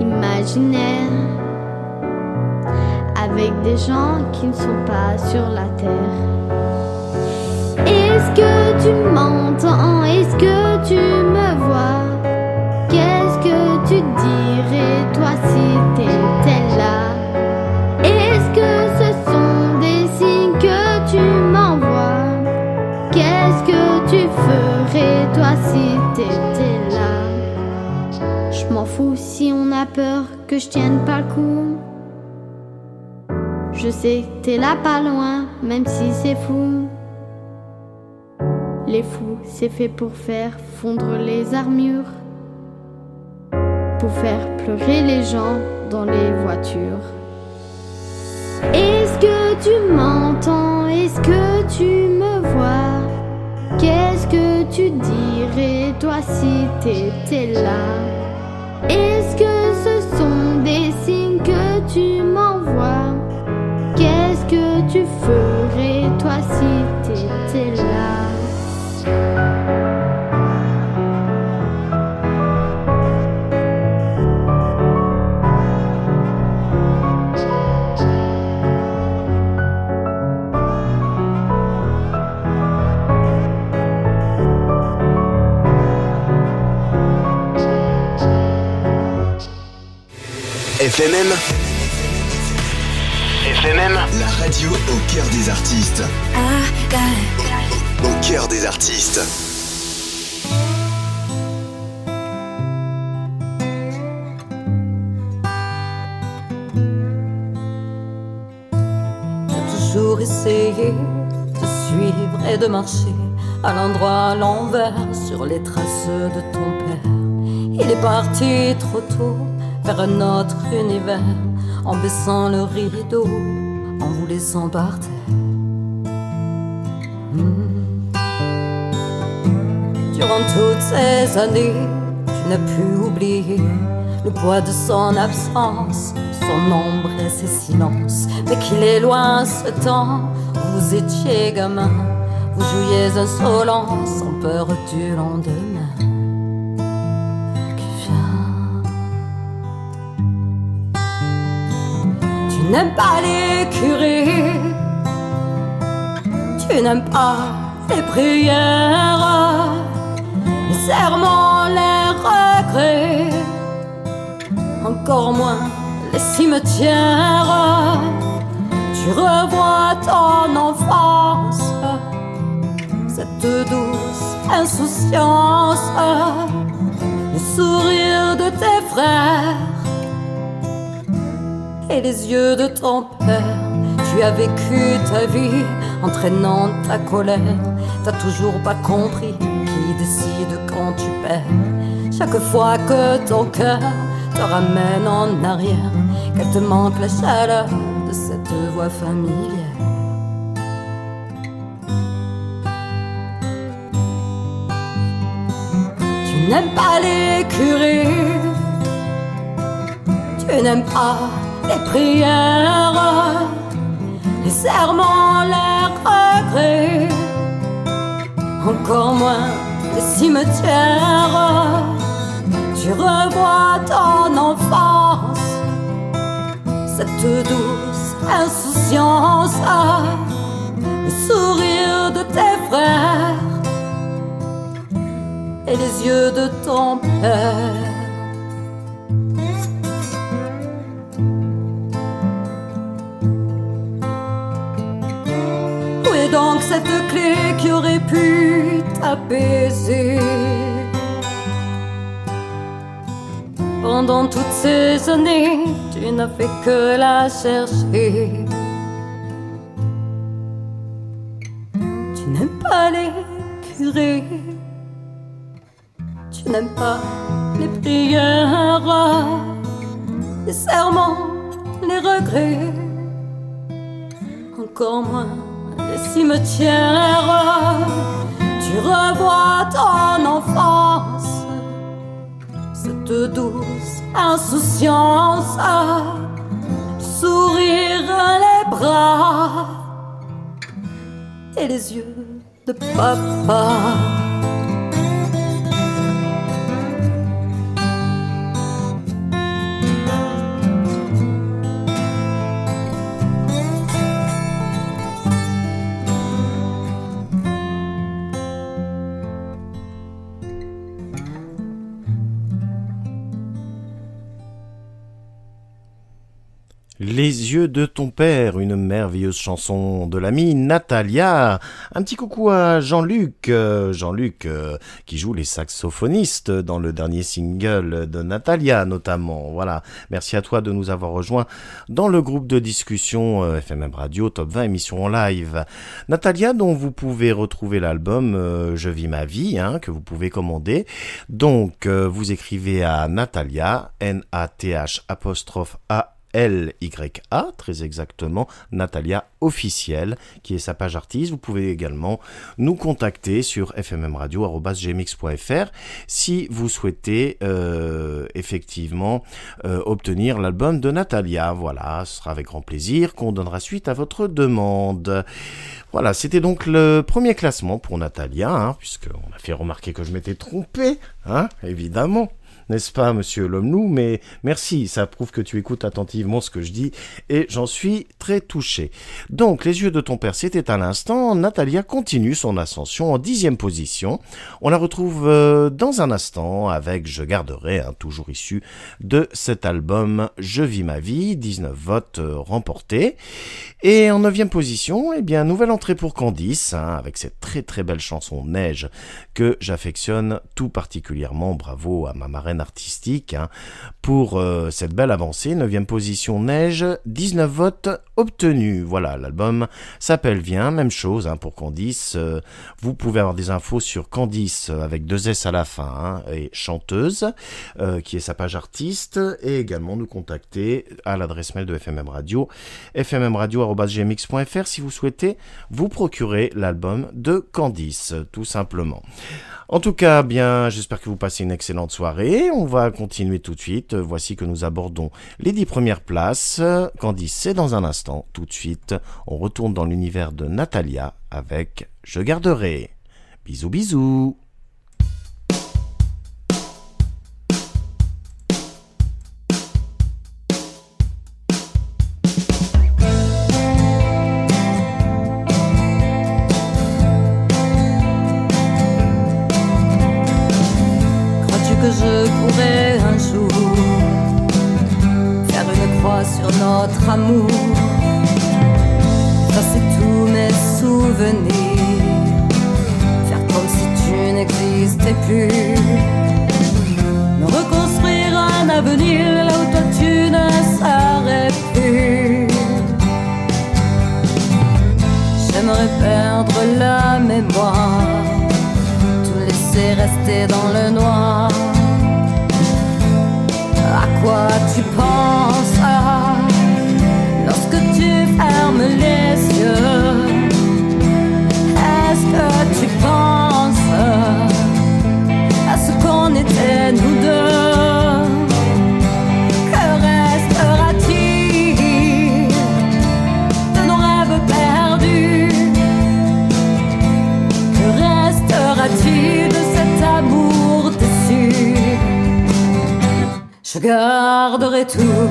imaginaires avec des gens qui ne sont pas sur la terre. Est-ce que tu m'entends? Est-ce que tu me vois? Qu'est-ce que tu dirais toi si t'étais là? Est-ce que ce sont des signes que tu m'envoies? Qu'est-ce que tu ferais toi si t'étais là? Je m'en fous si on a peur que je tienne pas le coup. Je sais que t'es là pas loin, même si c'est fou. Les fous, c'est fait pour faire fondre les armures, pour faire pleurer les gens dans les voitures. Est-ce que tu m'entends? Est-ce que tu me vois? Qu'est-ce que tu dirais, toi, si t'étais là? Est-ce que ce sont des signes que tu m'envoies? Qu'est-ce que tu ferais, toi, si t'étais là? FMM, la radio au cœur des artistes. Au cœur des artistes. J'ai toujours essayé de suivre et de marcher à l'endroit à l'envers sur les traces de ton père. Il est parti trop tôt vers un autre univers, en baissant le rideau, en vous laissant par terre. Durant toutes ces années, tu n'as pu oublier le poids de son absence, son ombre et ses silences. Mais qu'il est loin ce temps, vous étiez gamin, vous jouiez insolent, sans peur du lendemain. Tu n'aimes pas les curés, tu n'aimes pas les prières, les serments, les regrets, encore moins les cimetières. Tu revois ton enfance, cette douce insouciance, le sourire de tes frères et les yeux de ton père. Tu as vécu ta vie entraînant ta colère. T'as toujours pas compris qui décide quand tu perds. Chaque fois que ton cœur te ramène en arrière, qu'elle te manque la chaleur de cette voix familière. Tu n'aimes pas les curés, tu n'aimes pas les prières, les serments, les regrets, encore moins les cimetières. Tu revois ton enfance, cette douce insouciance, le sourire de tes frères et les yeux de ton père. Donc cette clé qui aurait pu t'apaiser. Pendant toutes ces années, tu n'as fait que la chercher. Tu n'aimes pas les curés, tu n'aimes pas les prières, les serments, les regrets, encore moins les cimetières. Tu revois ton enfance, cette douce insouciance, le sourire, les bras et les yeux de papa. Les yeux de ton père, une merveilleuse chanson de l'amie Natalia. Un petit coucou à Jean-Luc, qui joue les saxophonistes dans le dernier single de Natalia notamment. Voilà, merci à toi de nous avoir rejoints dans le groupe de discussion FMM Radio Top 20 émission en live. Natalia, dont vous pouvez retrouver l'album Je vis ma vie, que vous pouvez commander. Donc vous écrivez à Natalia, Nath'_A N-A-T-A-L-Y-A, très exactement, Natalia officielle, qui est sa page artiste. Vous pouvez également nous contacter sur fmmradio@gmx.fr si vous souhaitez effectivement obtenir l'album de Natalia. Voilà, ce sera avec grand plaisir qu'on donnera suite à votre demande. Voilà, c'était donc le premier classement pour Natalia, puisqu'on a fait remarquer que je m'étais trompé, évidemment. N'est-ce pas, monsieur Lomlou? Mais merci, ça prouve que tu écoutes attentivement ce que je dis et j'en suis très touché. Donc, Les yeux de ton père, c'était à l'instant. Natalia continue son ascension en 10e position. On la retrouve dans un instant avec Je garderai, toujours issu de cet album Je vis ma vie, 19 votes remportés. Et en 9e position, nouvelle entrée pour Candice, avec cette très très belle chanson Neige que j'affectionne tout particulièrement. Bravo à ma marraine artistique pour cette belle avancée. 9e position Neige, 19 votes obtenus. Voilà, l'album s'appelle Viens, même chose pour Candice. Vous pouvez avoir des infos sur Candice avec 2 S à la fin et chanteuse, qui est sa page artiste, et également nous contacter à l'adresse mail de FMM Radio, fmmradio@gmx.fr si vous souhaitez vous procurer l'album de Candice, tout simplement. En tout cas, j'espère que vous passez une excellente soirée. On va continuer tout de suite. Voici que nous abordons les 10 premières places. Candice, c'est dans un instant. Tout de suite, on retourne dans l'univers de Natalia avec Je garderai. Bisous, bisous. Notre amour, effacer tous mes souvenirs, faire comme si tu n'existais plus, me reconstruire un avenir là où toi tu ne serais plus. J'aimerais perdre la mémoire, tout laisser rester dans le noir. À quoi tu penses lorsque tu fermes les yeux? Est-ce que tu penses à ce qu'on était nous deux? Que restera-t-il de nos rêves perdus? Que restera-t-il de cet amour déçu? Je garderai tout.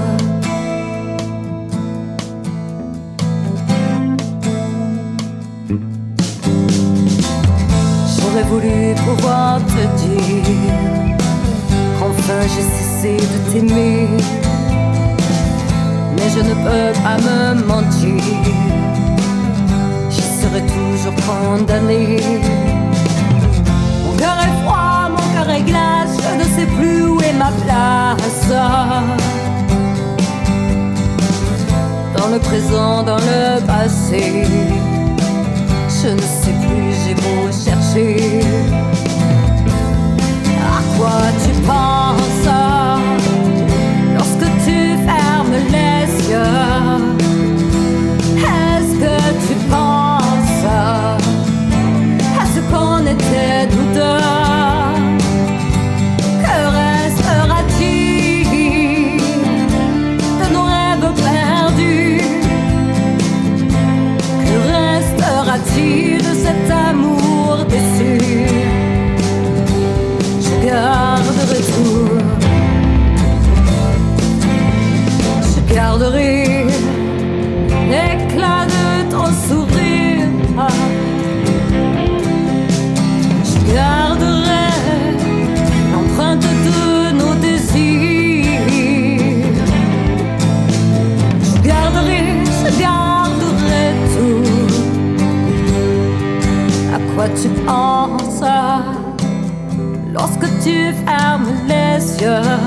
J'aurais voulu pouvoir te dire qu'enfin j'ai cessé de t'aimer, mais je ne peux pas me mentir, j'y serai toujours condamné. Mon cœur est froid, mon cœur est glace, je ne sais plus où est ma place. Dans le présent, dans le passé, je ne sais plus, j'ai beau chercher. À quoi tu penses lorsque tu fermes les yeux? Est-ce que tu penses à ce qu'on était nous deux? Que restera-t-il de nos rêves perdus? Que restera-t-il de cet amour déçu? Je garderai tout. Je garderai l'éclat de ton sourire. Je garderai l'empreinte de nos désirs. Je garderai tout. À quoi tu penses lorsque tu fermes les yeux?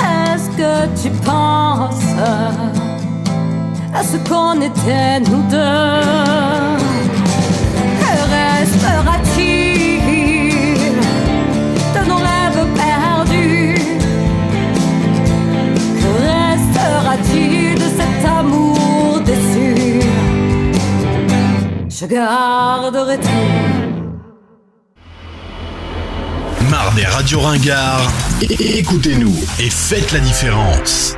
Est-ce que tu penses à ce qu'on était nous deux? Que restera-t-il de nos rêves perdus? Que garderai tout. Marre des radios ringards, écoutez-nous et faites la différence.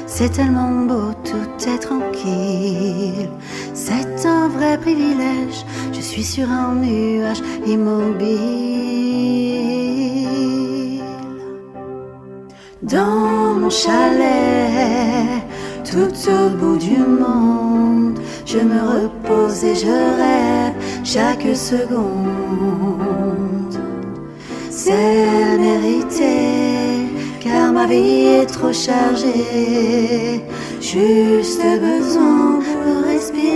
C'est tellement beau, tout est tranquille. C'est un vrai privilège. Je suis sur un nuage immobile. Dans mon chalet, tout au bout du monde, je me repose et je rêve chaque seconde. C'est mérité, car ma vie est trop chargée, juste besoin de respirer.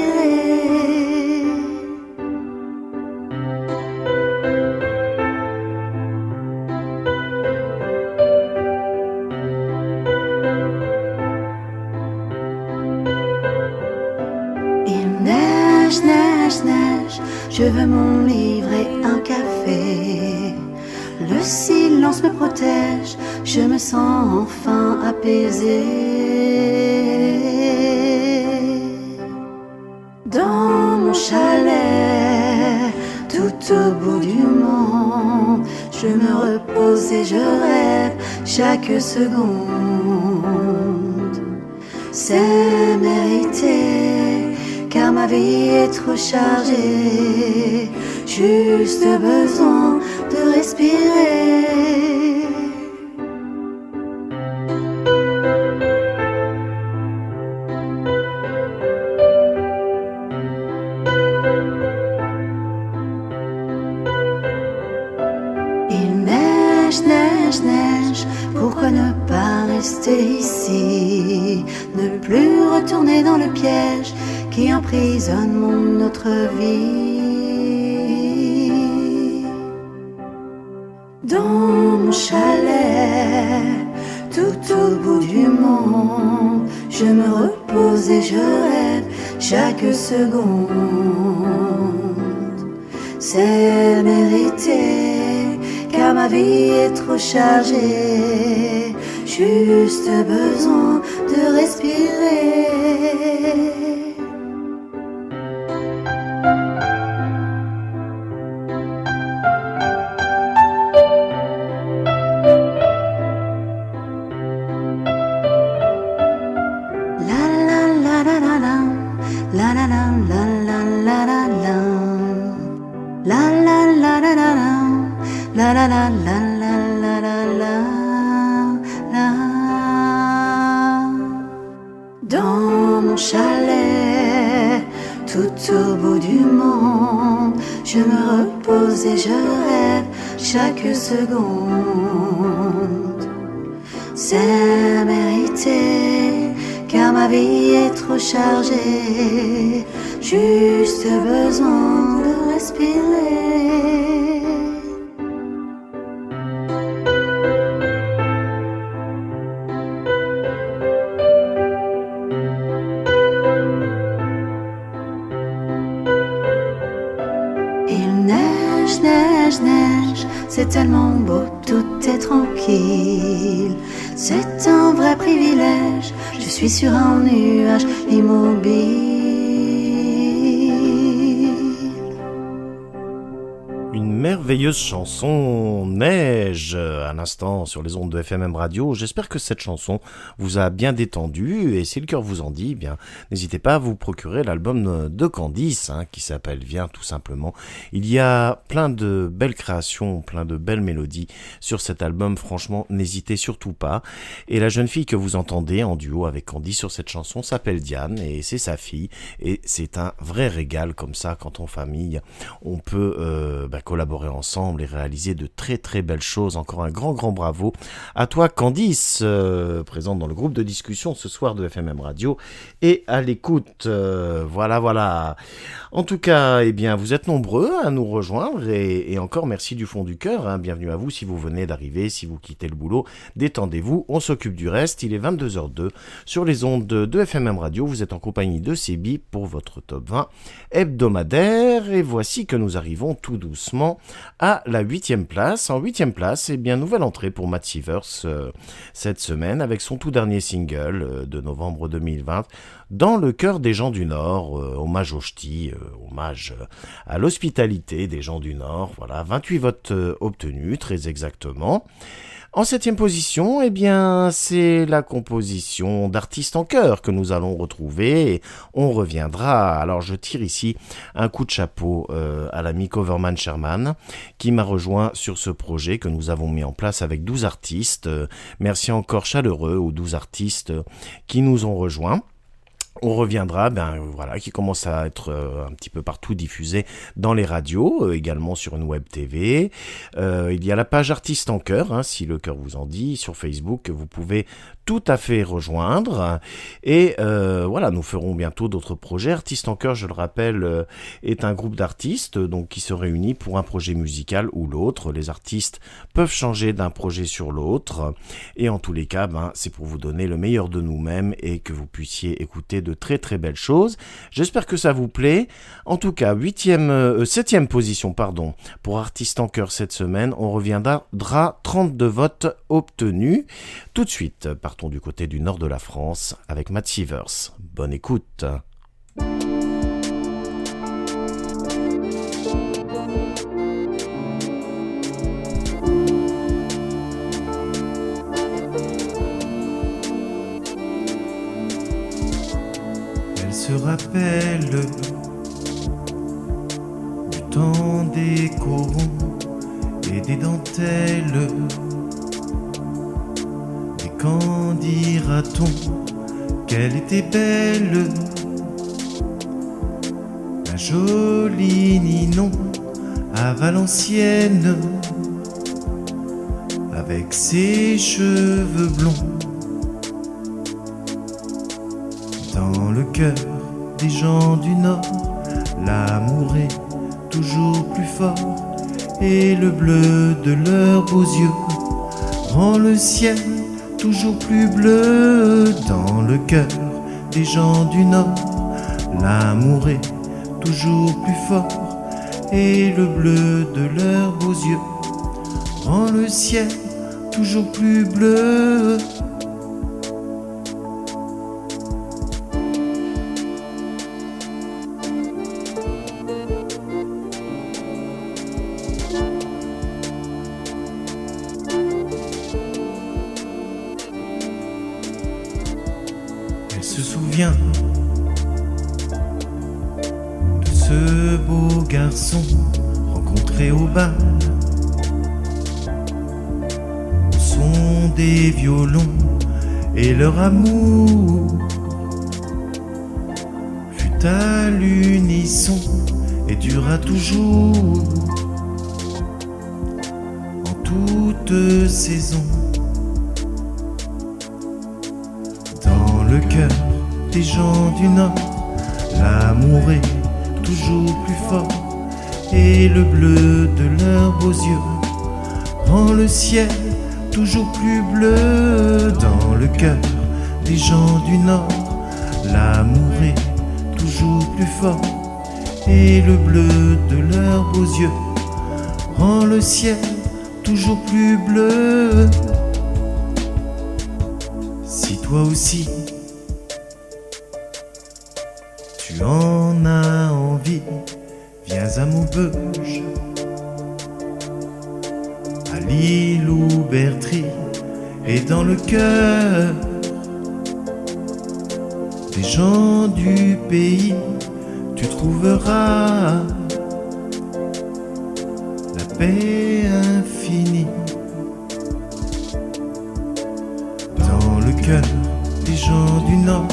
Il neige, neige, neige, je veux mon livre et un café. Le silence me protège, je me sens enfin apaisée. Dans mon chalet, tout au bout du monde, je me repose et je rêve chaque seconde. C'est mérité, car ma vie est trop chargée, juste besoin de respirer. Il neige, neige, neige, pourquoi ne pas rester ici, ne plus retourner dans le piège qui emprisonne mon autre vie. Dans mon chalet, tout au bout du monde, je me repose et je rêve chaque seconde. C'est mérité, car ma vie est trop chargée, juste besoin de respirer. Dans mon chalet, tout au bout du monde, je me repose et je rêve chaque seconde. C'est mérité, car ma vie est trop chargée, juste besoin de respirer. Neige, neige, c'est tellement beau, tout est tranquille. C'est un vrai privilège, je suis sur un nuage immobile. Une merveilleuse chanson, Neige, à l'instant sur les ondes de FMM Radio. J'espère que cette chanson vous a bien détendu, et si le cœur vous en dit, eh bien, n'hésitez pas à vous procurer l'album de Candice, qui s'appelle Viens tout simplement. Il y a plein de belles créations, plein de belles mélodies sur cet album, franchement, n'hésitez surtout pas. Et la jeune fille que vous entendez en duo avec Candice sur cette chanson s'appelle Diane, et c'est sa fille, et c'est un vrai régal comme ça, quand en famille, on peut collaborer collaboré ensemble et réalisé de très très belles choses. Encore un grand bravo à toi Candice, présente dans le groupe de discussion ce soir de FMM Radio et à l'écoute. Voilà. En tout cas, eh bien, vous êtes nombreux à nous rejoindre et encore merci du fond du cœur. Hein. Bienvenue à vous si vous venez d'arriver, si vous quittez le boulot. Détendez-vous, on s'occupe du reste. Il est 22h02 sur les ondes de FMM Radio. Vous êtes en compagnie de Sébi pour votre top 20 hebdomadaire. Et voici que nous arrivons tout doucement à la 8e place. En 8e place, eh bien, nouvelle entrée pour Matt Sivers cette semaine avec son tout dernier single de novembre 2020. Dans le cœur des gens du Nord, hommage au ch'ti, hommage à l'hospitalité des gens du Nord. Voilà, 28 votes obtenus, très exactement. En 7e position, eh bien, c'est la composition d'Artistes en chœur que nous allons retrouver et on reviendra. Alors, je tire ici un coup de chapeau à l'ami Coverman Sherman qui m'a rejoint sur ce projet que nous avons mis en place avec 12 artistes. Merci encore chaleureux aux 12 artistes qui nous ont rejoints. On reviendra, qui commence à être un petit peu partout diffusé dans les radios, également sur une web TV. Il y a la page Artistes en chœur, si le cœur vous en dit, sur Facebook, que vous pouvez tout à fait rejoindre. Et nous ferons bientôt d'autres projets. Artistes en chœur, je le rappelle, est un groupe d'artistes donc qui se réunit pour un projet musical ou l'autre. Les artistes peuvent changer d'un projet sur l'autre. Et en tous les cas, c'est pour vous donner le meilleur de nous-mêmes et que vous puissiez écouter de très très belles choses. J'espère que ça vous plaît. En tout cas, 7e position pour Artistes en chœur cette semaine. On reviendra 32 votes obtenus. Tout de suite, partons du côté du nord de la France avec Matt Sivers. Bonne écoute. Se rappelle du temps des corons et des dentelles. Et quand dira-t-on qu'elle était belle, la jolie Ninon à Valenciennes, avec ses cheveux blonds. Dans le cœur des gens du Nord, l'amour est toujours plus fort et le bleu de leurs beaux yeux rend le ciel toujours plus bleu. Dans le cœur des gens du Nord, l'amour est toujours plus fort et le bleu de leurs beaux yeux rend le ciel toujours plus bleu. De ce beau garçon rencontré au bal, au son des violons et leur amour fut à l'unisson et dura toujours en toute saison. Dans le cœur des gens du Nord, l'amour est toujours plus fort et le bleu de leurs beaux yeux rend le ciel toujours plus bleu. Dans le cœur des gens du Nord, l'amour est toujours plus fort et le bleu de leurs beaux yeux rend le ciel toujours plus bleu. Si toi aussi tu en as envie, viens à Maubeuge, à Lille ou Bertry, et dans le cœur des gens du pays, tu trouveras la paix infinie. Dans le cœur des gens du Nord,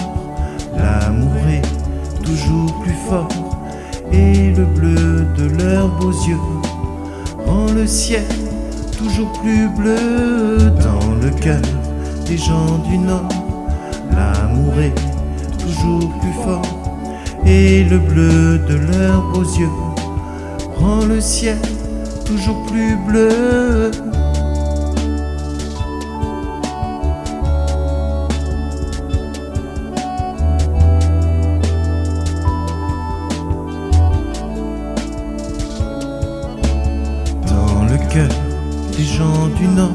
l'amour est toujours plus fort et le bleu de leurs beaux yeux le ciel toujours plus bleu. Dans le cœur des gens du Nord, l'amour est toujours plus fort, et le bleu de leurs beaux yeux rend le ciel toujours plus bleu. Dans le cœur des gens du Nord,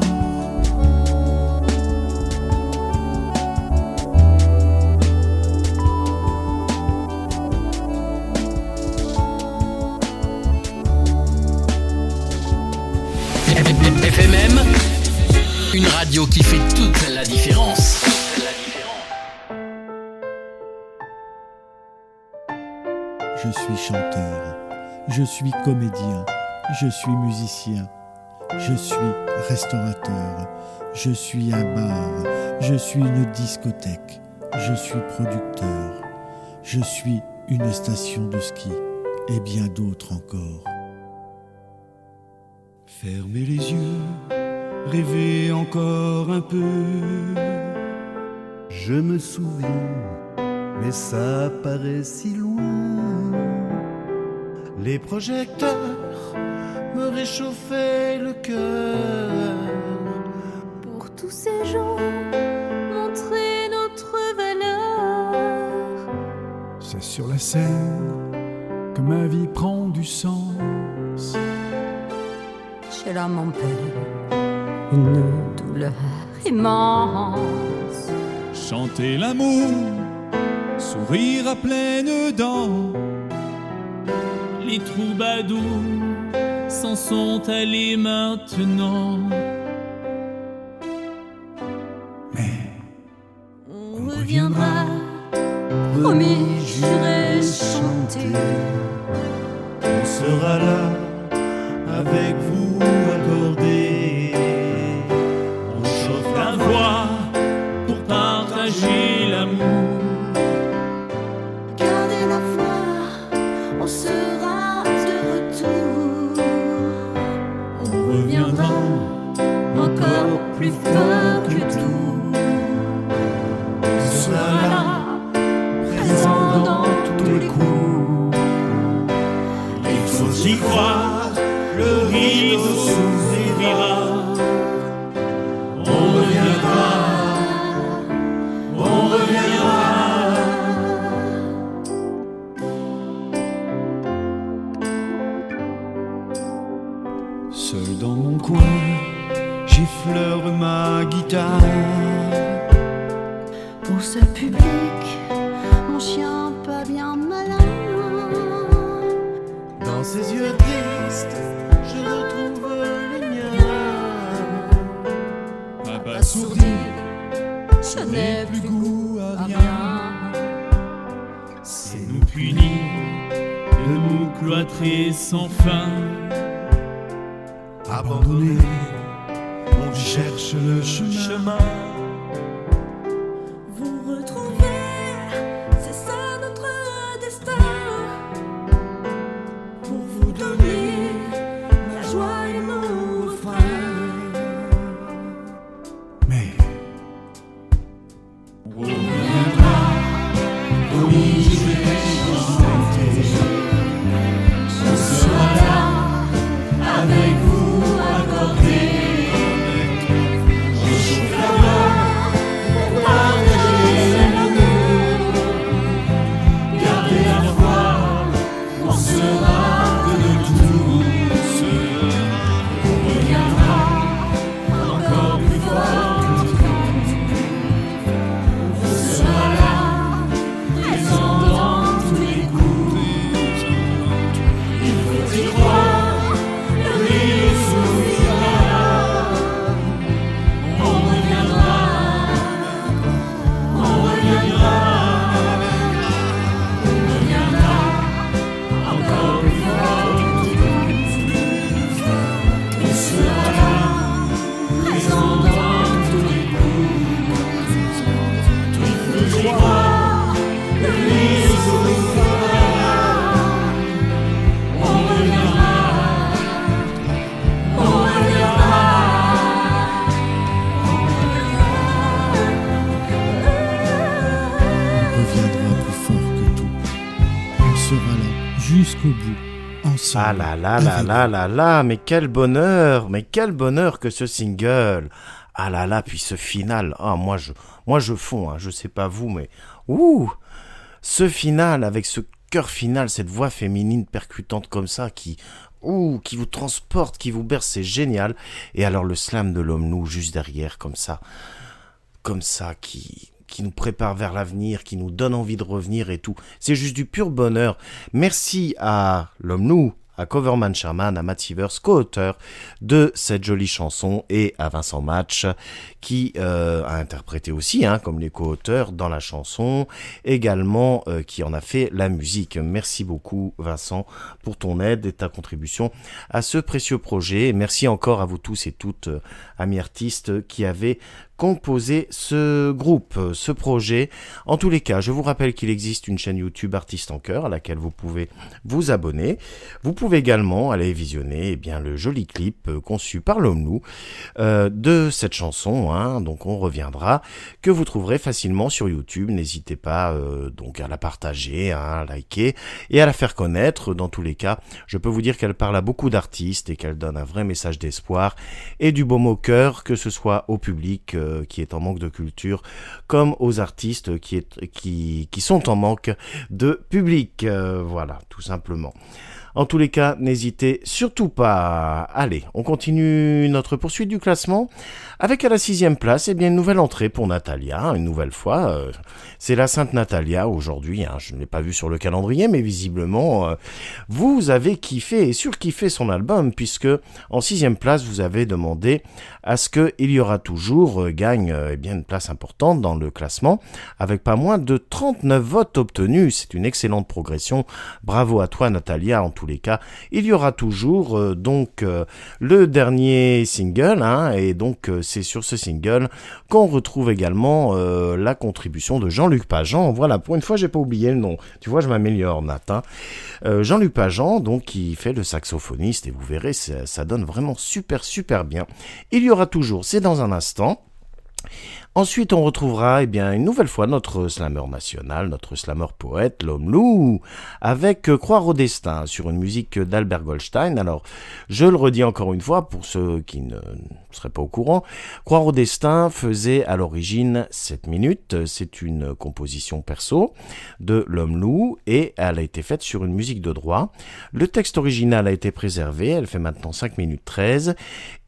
FMM, une radio qui fait toute la différence. Je suis chanteur, je suis comédien, je suis musicien, je suis restaurateur, je suis un bar, je suis une discothèque, je suis producteur, je suis une station de ski et bien d'autres encore. Fermez les yeux, rêvez encore un peu. je me souviens, mais ça paraît si loin. Les projecteurs me réchauffaient le cœur. Pour tous ces gens, montrer notre valeur. C'est sur la scène que ma vie prend du sens. Chez l'âme en peine, une douleur immense. Chanter l'amour, sourire à pleines dents. Les troubadours s'en sont allés maintenant. Mais on reviendra, promis, juré, chanter. On sera là avec vous accordés. On chauffe la voix pour partager l'amour. Gardez la foi, on sera de retour. On reviendra encore plus fort que tout. On sera là, présent dans tous les coups. Il faut y croire, le rideau s'ouvrira. On reviendra, on reviendra. seul dans mon coin, j'effleure ma guitare. Pour ce public, mon chien pas bien malin. Dans ses yeux tristes, je retrouve les miens. Abasourdi, je n'ai plus goût à rien. C'est nous punir de nous cloîtrer sans fin. Abandonné, on cherche le chemin. Vous retrouvez, c'est ça notre destin. Pour vous donner la joie et nos refrains. Mais On reviendra, promis, je vais chanter. On sera là avec vous accordés. On chauffe la voix jusqu'au bout, ensemble. Ah là là là là là là, mais quel bonheur que ce single. Ah là là, puis ce final, moi je fonds, je sais pas vous, mais ce final avec ce cœur final, cette voix féminine percutante comme ça qui vous transporte, qui vous berce, c'est génial. Et alors le slam de l'Homme-Loup juste derrière, comme ça, qui nous prépare vers l'avenir, qui nous donne envie de revenir et tout. C'est juste du pur bonheur. Merci à l'Homme-Loup, à Coverman Sherman, à Matt Sivers, co-auteur de cette jolie chanson, et à Vincent Match, qui a interprété aussi, comme les co-auteurs dans la chanson, également qui en a fait la musique. Merci beaucoup Vincent pour ton aide et ta contribution à ce précieux projet. Et merci encore à vous tous et toutes, amis artistes, qui avez composé ce groupe, ce projet. En tous les cas, je vous rappelle qu'il existe une chaîne YouTube Artistes en Chœur à laquelle vous pouvez vous abonner. Vous pouvez également aller visionner le joli clip conçu par l'Homme-Loup de cette chanson, donc on reviendra, que vous trouverez facilement sur YouTube. N'hésitez pas donc à la partager, à liker et à la faire connaître. Dans tous les cas, je peux vous dire qu'elle parle à beaucoup d'artistes et qu'elle donne un vrai message d'espoir et du baume au cœur, que ce soit au public qui est en manque de culture, comme aux artistes qui sont en manque de public. Voilà, tout simplement. En tous les cas, n'hésitez surtout pas. Allez, on continue notre poursuite du classement avec à la 6e place, une nouvelle entrée pour Natalia, une nouvelle fois. C'est la Sainte Natalia aujourd'hui, je ne l'ai pas vu sur le calendrier, mais visiblement, vous avez kiffé et surkiffé son album, puisque en 6e place, vous avez demandé à ce que Il y aura toujours gagne une place importante dans le classement, avec pas moins de 39 votes obtenus. C'est une excellente progression. Bravo à toi Natalia, en tous les cas. Il y aura toujours le dernier single, et donc c'est sur ce single qu'on retrouve également la contribution de Jean-Luc Pageant. Voilà, pour une fois j'ai pas oublié le nom, tu vois, je m'améliore, Nat. Jean-Luc Pageant, donc, qui fait le saxophoniste, et vous verrez, ça donne vraiment super bien. Il y aura toujours, c'est dans un instant. Ensuite, on retrouvera une nouvelle fois notre slammer national, notre slammer poète, l'Homme-Loup, avec Croire au destin, sur une musique d'Albert Goldstein. Alors, je le redis encore une fois, pour ceux qui ne seraient pas au courant, Croire au destin faisait à l'origine 7 minutes. C'est une composition perso de l'Homme-Loup, et elle a été faite sur une musique de droit. Le texte original a été préservé, elle fait maintenant 5 minutes 13,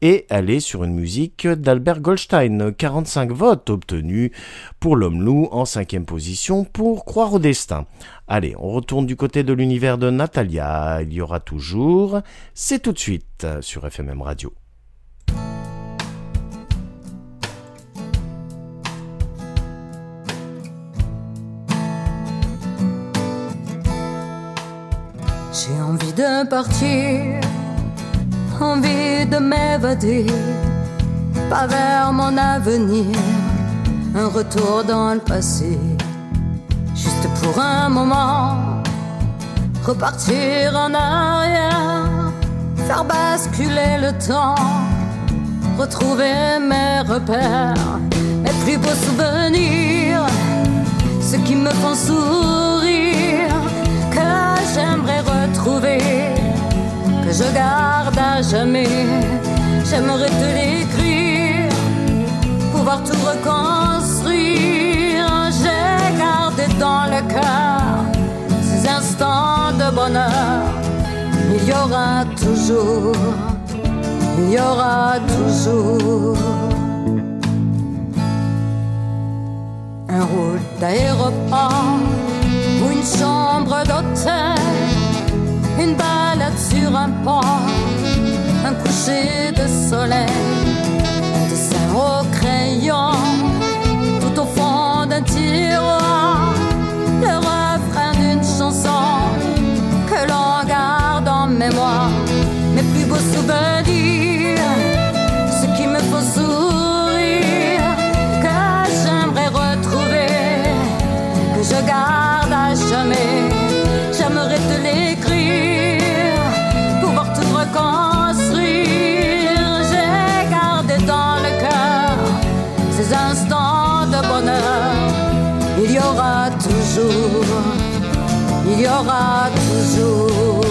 et elle est sur une musique d'Albert Goldstein. 45 votes obtenus pour l'Homme-Loup, en 5e position pour Croire au destin. Allez, on retourne du côté de l'univers de Natalia. Il y aura toujours, c'est tout de suite sur FMM Radio. J'ai envie de partir, envie de m'évader, pas vers mon avenir, un retour dans le passé, juste pour un moment, repartir en arrière, faire basculer le temps, retrouver mes repères, mes plus beaux souvenirs, ceux qui me font sourire, que j'aimerais retrouver, que je garde à jamais. J'aimerais te l'écrire, pouvoir tout reconstruire. J'ai gardé dans le cœur ces instants de bonheur. Il y aura toujours, il y aura toujours un rôle d'aéroport ou une chambre d'hôtel, une balade sur un port, un coucher de soleil, un dessin au crayon, tout au fond d'un tiroir, le refrain d'une chanson que l'on garde en mémoire, mes plus beaux souvenirs, ceux qui me font sourire, que j'aimerais retrouver, que je garde à jamais. J'aimerais te l'écrire, pouvoir tout reconstruire. J'ai gardé dans le cœur ces instants de bonheur. Il y aura toujours, il y aura toujours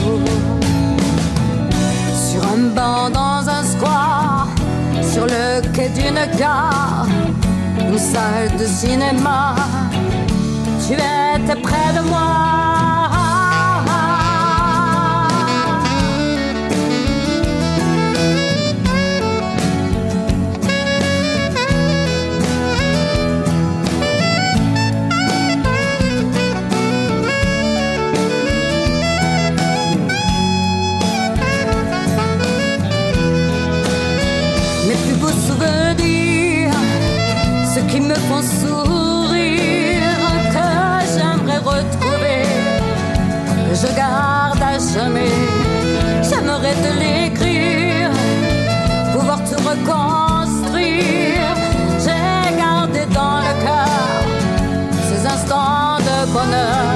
sur un banc dans un square, sur le quai d'une gare, une salle de cinéma. Tu étais près de moi. Ceux qui me font sourire, que j'aimerais retrouver, que je garde à jamais. J'aimerais te l'écrire, pouvoir te reconstruire. J'ai gardé dans le cœur ces instants de bonheur.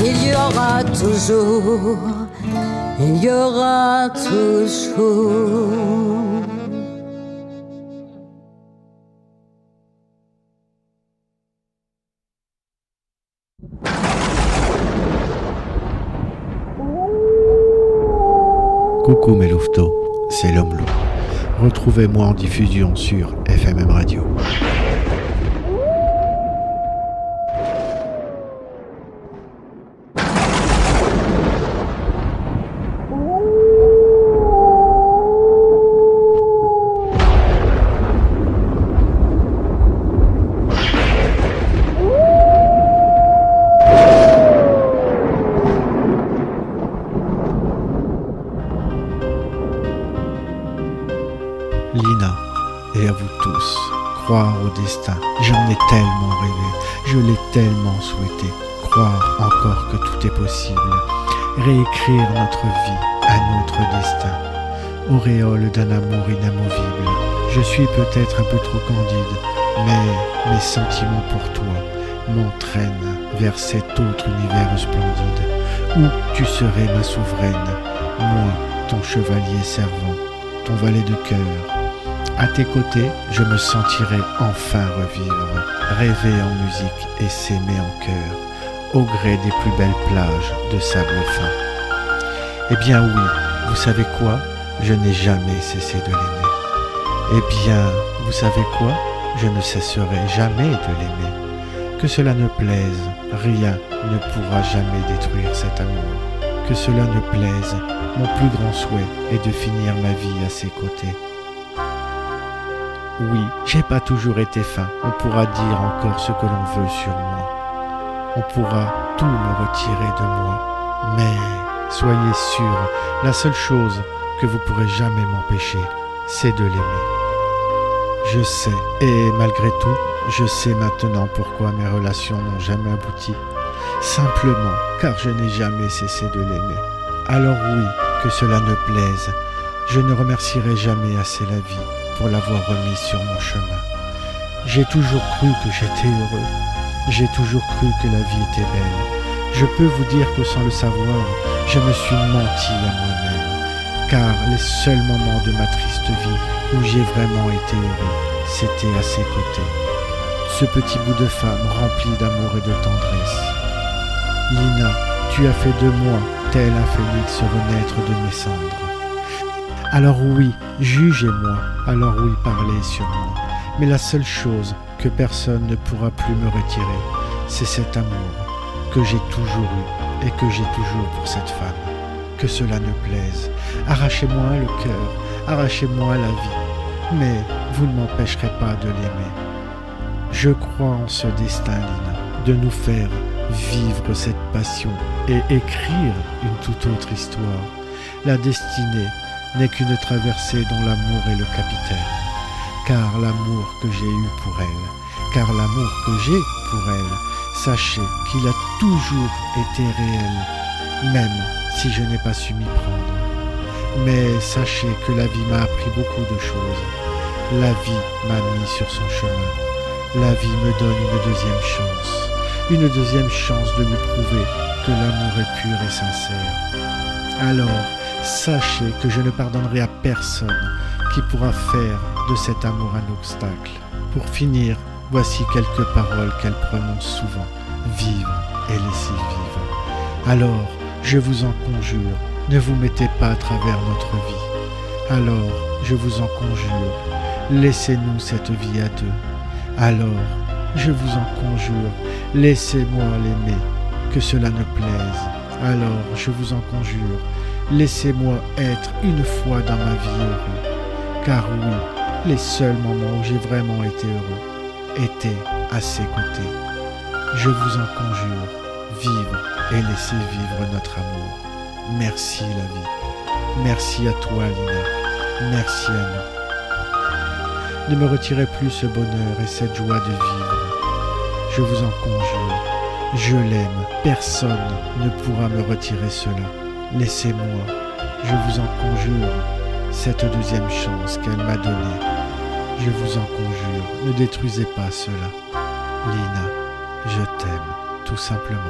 Il y aura toujours, il y aura toujours. Coucou mes louveteaux, c'est l'homme loup. Retrouvez-moi en diffusion sur FMM Radio. Lina, et à vous tous, croire au destin, j'en ai tellement rêvé, je l'ai tellement souhaité, croire encore que tout est possible, réécrire notre vie à notre destin, auréole d'un amour inamovible. Je suis peut-être un peu trop candide, mais mes sentiments pour toi m'entraînent vers cet autre univers splendide, où tu serais ma souveraine, moi ton chevalier servant, ton valet de cœur. À tes côtés, je me sentirai enfin revivre, rêver en musique et s'aimer en cœur, au gré des plus belles plages de sable fin. Eh bien oui, vous savez quoi? Je n'ai jamais cessé de l'aimer. Eh bien, vous savez quoi? Je ne cesserai jamais de l'aimer. Que cela ne plaise, rien ne pourra jamais détruire cet amour. Que cela ne plaise, mon plus grand souhait est de finir ma vie à ses côtés. Oui, j'ai pas toujours été fin, on pourra dire encore ce que l'on veut sur moi. On pourra tout me retirer de moi. Mais soyez sûrs, la seule chose que vous pourrez jamais m'empêcher, c'est de l'aimer. Je sais, et malgré tout, je sais maintenant pourquoi mes relations n'ont jamais abouti. Simplement car je n'ai jamais cessé de l'aimer. Alors oui, que cela ne plaise, je ne remercierai jamais assez la vie pour l'avoir remis sur mon chemin. J'ai toujours cru que j'étais heureux. J'ai toujours cru que la vie était belle. Je peux vous dire que sans le savoir, je me suis menti à moi-même. Car les seuls moments de ma triste vie où j'ai vraiment été heureux, c'était à ses côtés. Ce petit bout de femme rempli d'amour et de tendresse. Lina, tu as fait de moi, tel un phénix renaître de mes cendres. Alors oui, jugez-moi, alors oui, parlez sur moi. Mais la seule chose que personne ne pourra plus me retirer, c'est cet amour que j'ai toujours eu et que j'ai toujours pour cette femme. Que cela ne plaise, arrachez-moi le cœur, arrachez-moi la vie, mais vous ne m'empêcherez pas de l'aimer. Je crois en ce destin, Lina, de nous faire vivre cette passion et écrire une toute autre histoire. La destinée n'est qu'une traversée dont l'amour est le capitaine. Car l'amour que j'ai eu pour elle, car l'amour que j'ai pour elle, sachez qu'il a toujours été réel, même si je n'ai pas su m'y prendre. Mais sachez que la vie m'a appris beaucoup de choses. La vie m'a mis sur son chemin. La vie me donne une deuxième chance de lui prouver que l'amour est pur et sincère. Alors, sachez que je ne pardonnerai à personne qui pourra faire de cet amour un obstacle. Pour finir, voici quelques paroles qu'elle prononce souvent. Vivre et laisser vivre. Alors, je vous en conjure, ne vous mettez pas à travers notre vie. Alors, je vous en conjure, laissez-nous cette vie à deux. Alors, je vous en conjure, laissez-moi l'aimer, que cela ne plaise. Alors, je vous en conjure, laissez-moi être une fois dans ma vie heureux. Car oui, les seuls moments où j'ai vraiment été heureux étaient à ses côtés. Je vous en conjure, vivre et laisser vivre notre amour. Merci la vie. Merci à toi, Lina. Merci à nous. Ne me retirez plus ce bonheur et cette joie de vivre. Je vous en conjure, je l'aime. Personne ne pourra me retirer cela. Laissez-moi, je vous en conjure, cette deuxième chance qu'elle m'a donnée. Je vous en conjure, ne détruisez pas cela. Lina, je t'aime, tout simplement.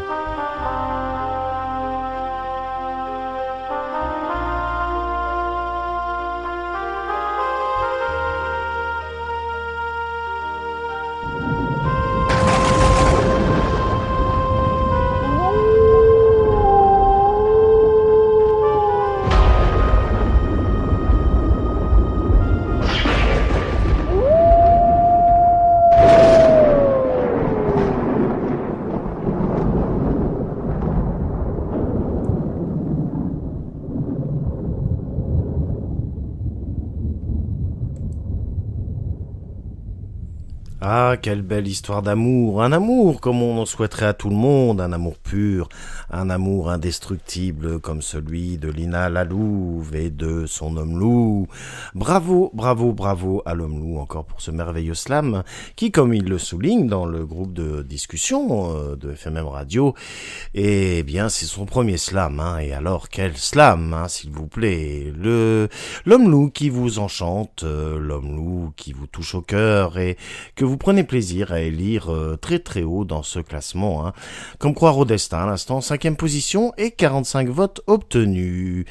Ah, quelle belle histoire d'amour, un amour comme on en souhaiterait à tout le monde, un amour pur, un amour indestructible comme celui de Lina Lalouve et de son homme loup. Bravo, bravo, bravo à l'homme loup encore pour ce merveilleux slam qui, comme il le souligne dans le groupe de discussion de FMM Radio, eh bien c'est son premier slam, hein, et alors quel slam, hein, s'il vous plaît, l'homme loup qui vous enchante, l'homme loup qui vous touche au cœur et que vous prenez plaisir à élire très très haut dans ce classement, hein. Comme croire au destin à l'instant, 5e position et 45 votes obtenus.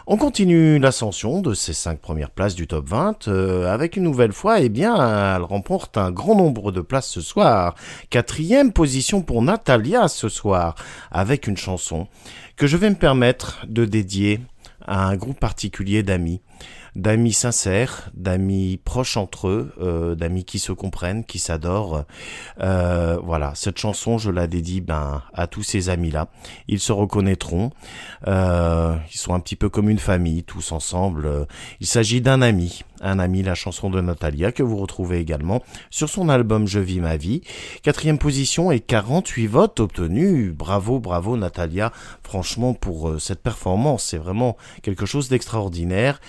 On continue l'ascension de ces 5 premières places du top 20 avec une nouvelle fois, eh bien, elle remporte un grand nombre de places ce soir. 4e position pour Natalia ce soir, avec une chanson que je vais me permettre de dédier à un groupe particulier d'amis sincères, d'amis proches entre eux, d'amis qui se comprennent, qui s'adorent. Voilà, cette chanson, je la dédie à tous ces amis-là. Ils se reconnaîtront. Ils sont un petit peu comme une famille, tous ensemble. Il s'agit d'un ami, la chanson de Natalia, que vous retrouvez également sur son album Je vis ma vie. 4e position et 48 votes obtenus. Bravo, bravo Natalia, franchement, pour cette performance. C'est vraiment quelque chose d'extraordinaire.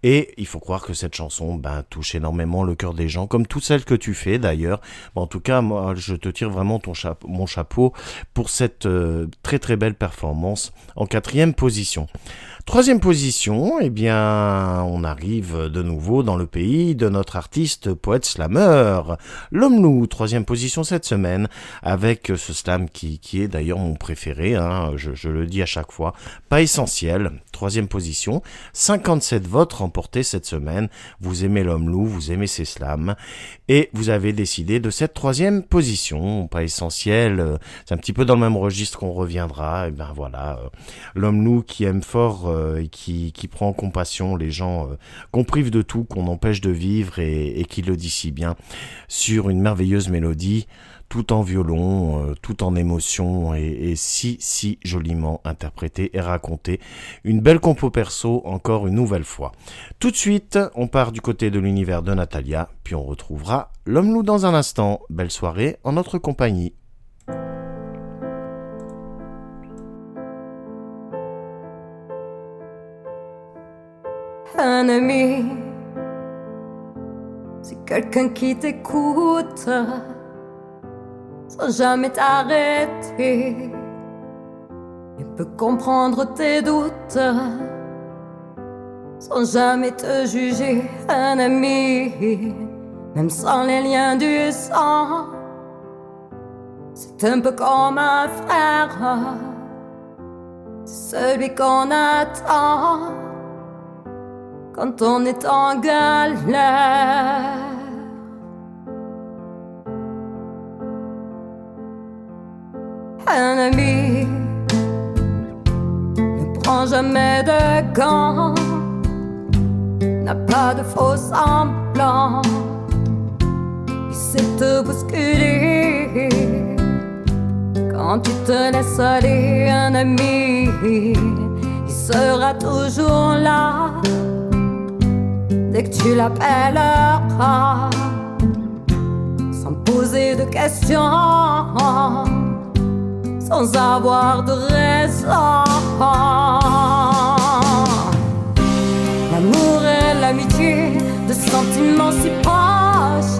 Et il faut croire que cette chanson touche énormément le cœur des gens, comme toutes celles que tu fais d'ailleurs. En tout cas, moi, je te tire vraiment mon chapeau pour cette très très belle performance en 4e position. 3e position, eh bien, on arrive de nouveau dans le pays de notre artiste poète slameur, l'homme loup. 3e position cette semaine, avec ce slam qui est d'ailleurs mon préféré, hein, je le dis à chaque fois, pas essentiel. 3e position, 57 votes remportés cette semaine. Vous aimez l'homme loup, vous aimez ses slams, et vous avez décidé de cette 3e position, pas essentiel. C'est un petit peu dans le même registre qu'on reviendra. Et ben voilà, l'homme loup qui aime fort et qui prend en compassion les gens qu'on prive de tout, qu'on empêche de vivre et qui le dit si bien sur une merveilleuse mélodie, tout en violon, tout en émotion et si joliment interprété et raconté. Une belle compo perso encore une nouvelle fois. Tout de suite, on part du côté de l'univers de Natalia, puis on retrouvera l'homme loup dans un instant. Belle soirée en notre compagnie. Un ami, c'est quelqu'un qui t'écoute sans jamais t'arrêter. Il peut comprendre tes doutes sans jamais te juger. Un ami, même sans les liens du sang, c'est un peu comme un frère. C'est celui qu'on attend quand on est en galère. Un ami, jamais de gants, n'a pas de faux semblants. Il sait te bousculer quand tu te laisses aller. Un ami, il sera toujours là dès que tu l'appelleras, sans poser de questions, sans avoir de raison. L'amour et l'amitié, de sentiments si proches,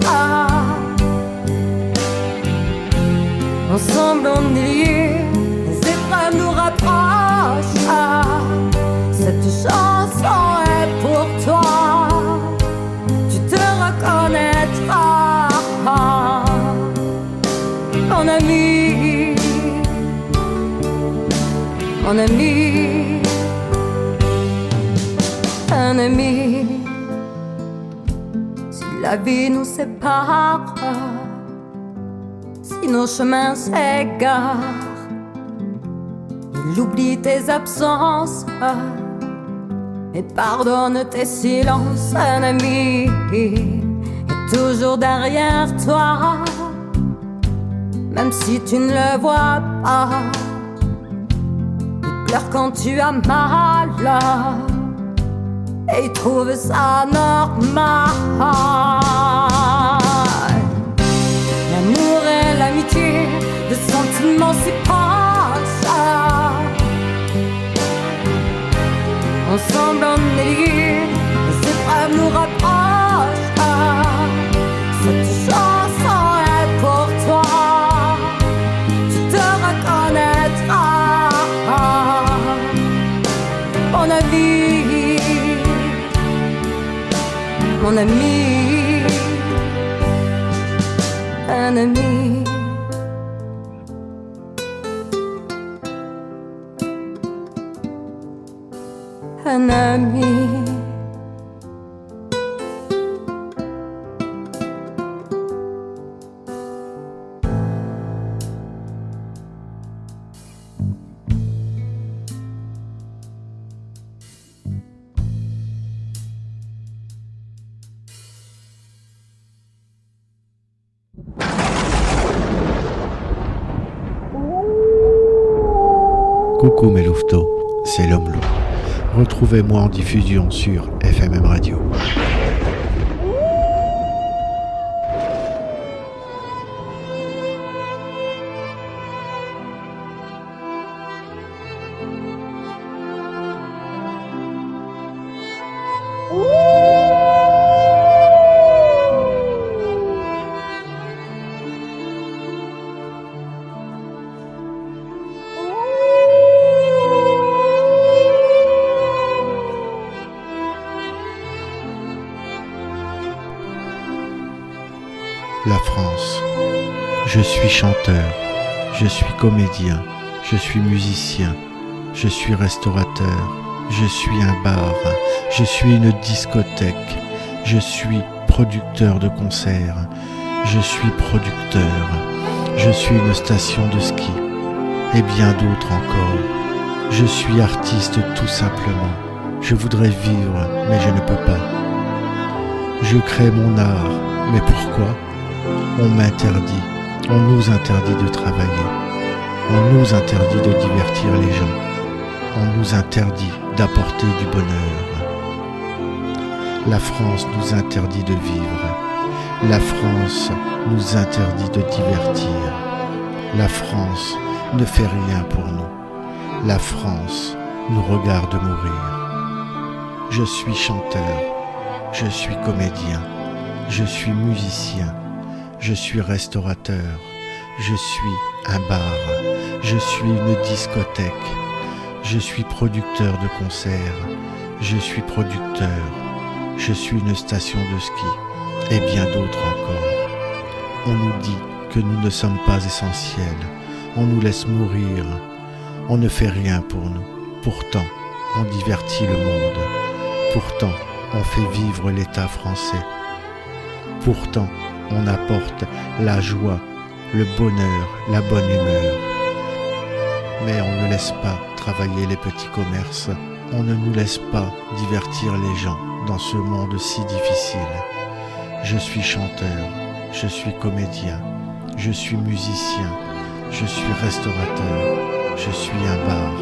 ensemble on est liés, les épreuves nous rapprochent. Cette chanson est pour toi, tu te reconnaîtras, mon ami, mon ami, un ami. Si la vie nous sépare, si nos chemins s'égarent, il oublie tes absences et pardonne tes silences. Un ami est toujours derrière toi, même si tu ne le vois pas. Il pleure quand tu as mal et il trouve ça normal. L'amour et l'amitié, de sentiments si proches, ensemble on est liés, les épreuves nous rapprochent. Cette chanson est pour toi, tu te reconnaîtras, mon ami, mon ami, un ami. Un ami. Coucou mes louveteaux, c'est l'homme loup. Retrouvez-moi en diffusion sur FMM Radio. La France. Je suis chanteur, je suis comédien, je suis musicien, je suis restaurateur, je suis un bar, je suis une discothèque, je suis producteur de concerts, je suis producteur, je suis une station de ski, et bien d'autres encore. Je suis artiste tout simplement. Je voudrais vivre, mais je ne peux pas. Je crée mon art, mais pourquoi ? On m'interdit, on nous interdit de travailler, on nous interdit de divertir les gens, on nous interdit d'apporter du bonheur. La France nous interdit de vivre, la France nous interdit de divertir, la France ne fait rien pour nous, la France nous regarde mourir. Je suis chanteur, je suis comédien, je suis musicien, je suis restaurateur, je suis un bar, je suis une discothèque, je suis producteur de concerts, je suis producteur, je suis une station de ski, et bien d'autres encore. On nous dit que nous ne sommes pas essentiels, on nous laisse mourir, on ne fait rien pour nous. Pourtant, on divertit le monde, pourtant, on fait vivre l'État français. Pourtant, on apporte la joie, le bonheur, la bonne humeur. Mais on ne laisse pas travailler les petits commerces. On ne nous laisse pas divertir les gens dans ce monde si difficile. Je suis chanteur, je suis comédien, je suis musicien, je suis restaurateur, je suis un bar,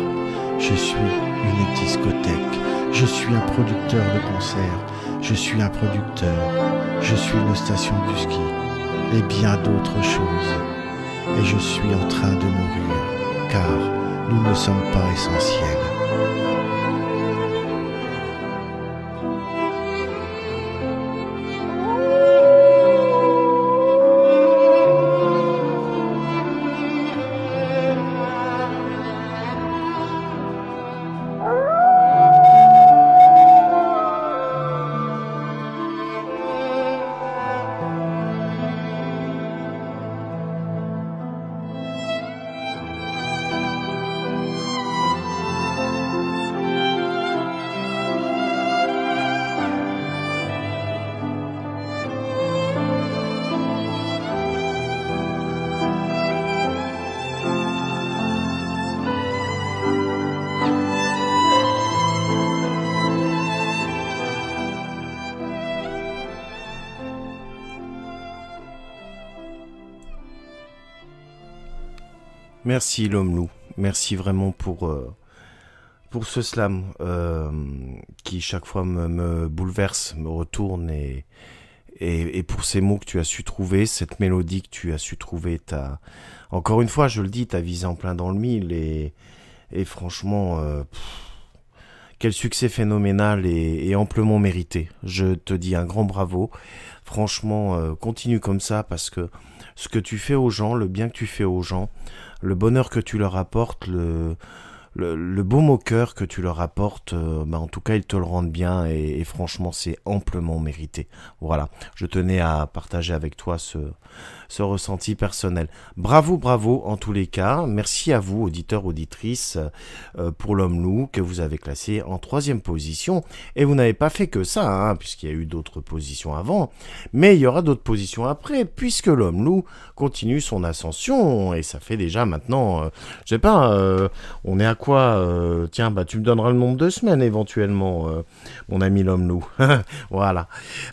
je suis une discothèque, je suis un producteur de concerts, je suis un producteur, je suis une station du ski et bien d'autres choses. Et je suis en train de mourir, car nous ne sommes pas essentiels. Merci l'homme loup, merci vraiment pour ce slam qui chaque fois me bouleverse, me retourne et pour ces mots que tu as su trouver, cette mélodie que tu as su trouver, encore une fois je le dis, t'as visé en plein dans le mille et franchement quel succès phénoménal et amplement mérité. Je te dis un grand bravo, franchement continue comme ça parce que ce que tu fais aux gens, le bien que tu fais aux gens, le bonheur que tu leur apportes, le baume au cœur que tu leur apportes, en tout cas ils te le rendent bien et franchement c'est amplement mérité. Voilà, je tenais à partager avec toi ce ressenti personnel. Bravo en tous les cas, merci à vous auditeurs, auditrices pour l'homme loup que vous avez classé en 3e position et vous n'avez pas fait que ça puisqu'il y a eu d'autres positions avant, mais il y aura d'autres positions après puisque l'homme loup continue son ascension et ça fait déjà maintenant, je sais pas, on est à quoi tiens, tu me donneras le nombre de semaines éventuellement, mon ami l'homme loup. Voilà.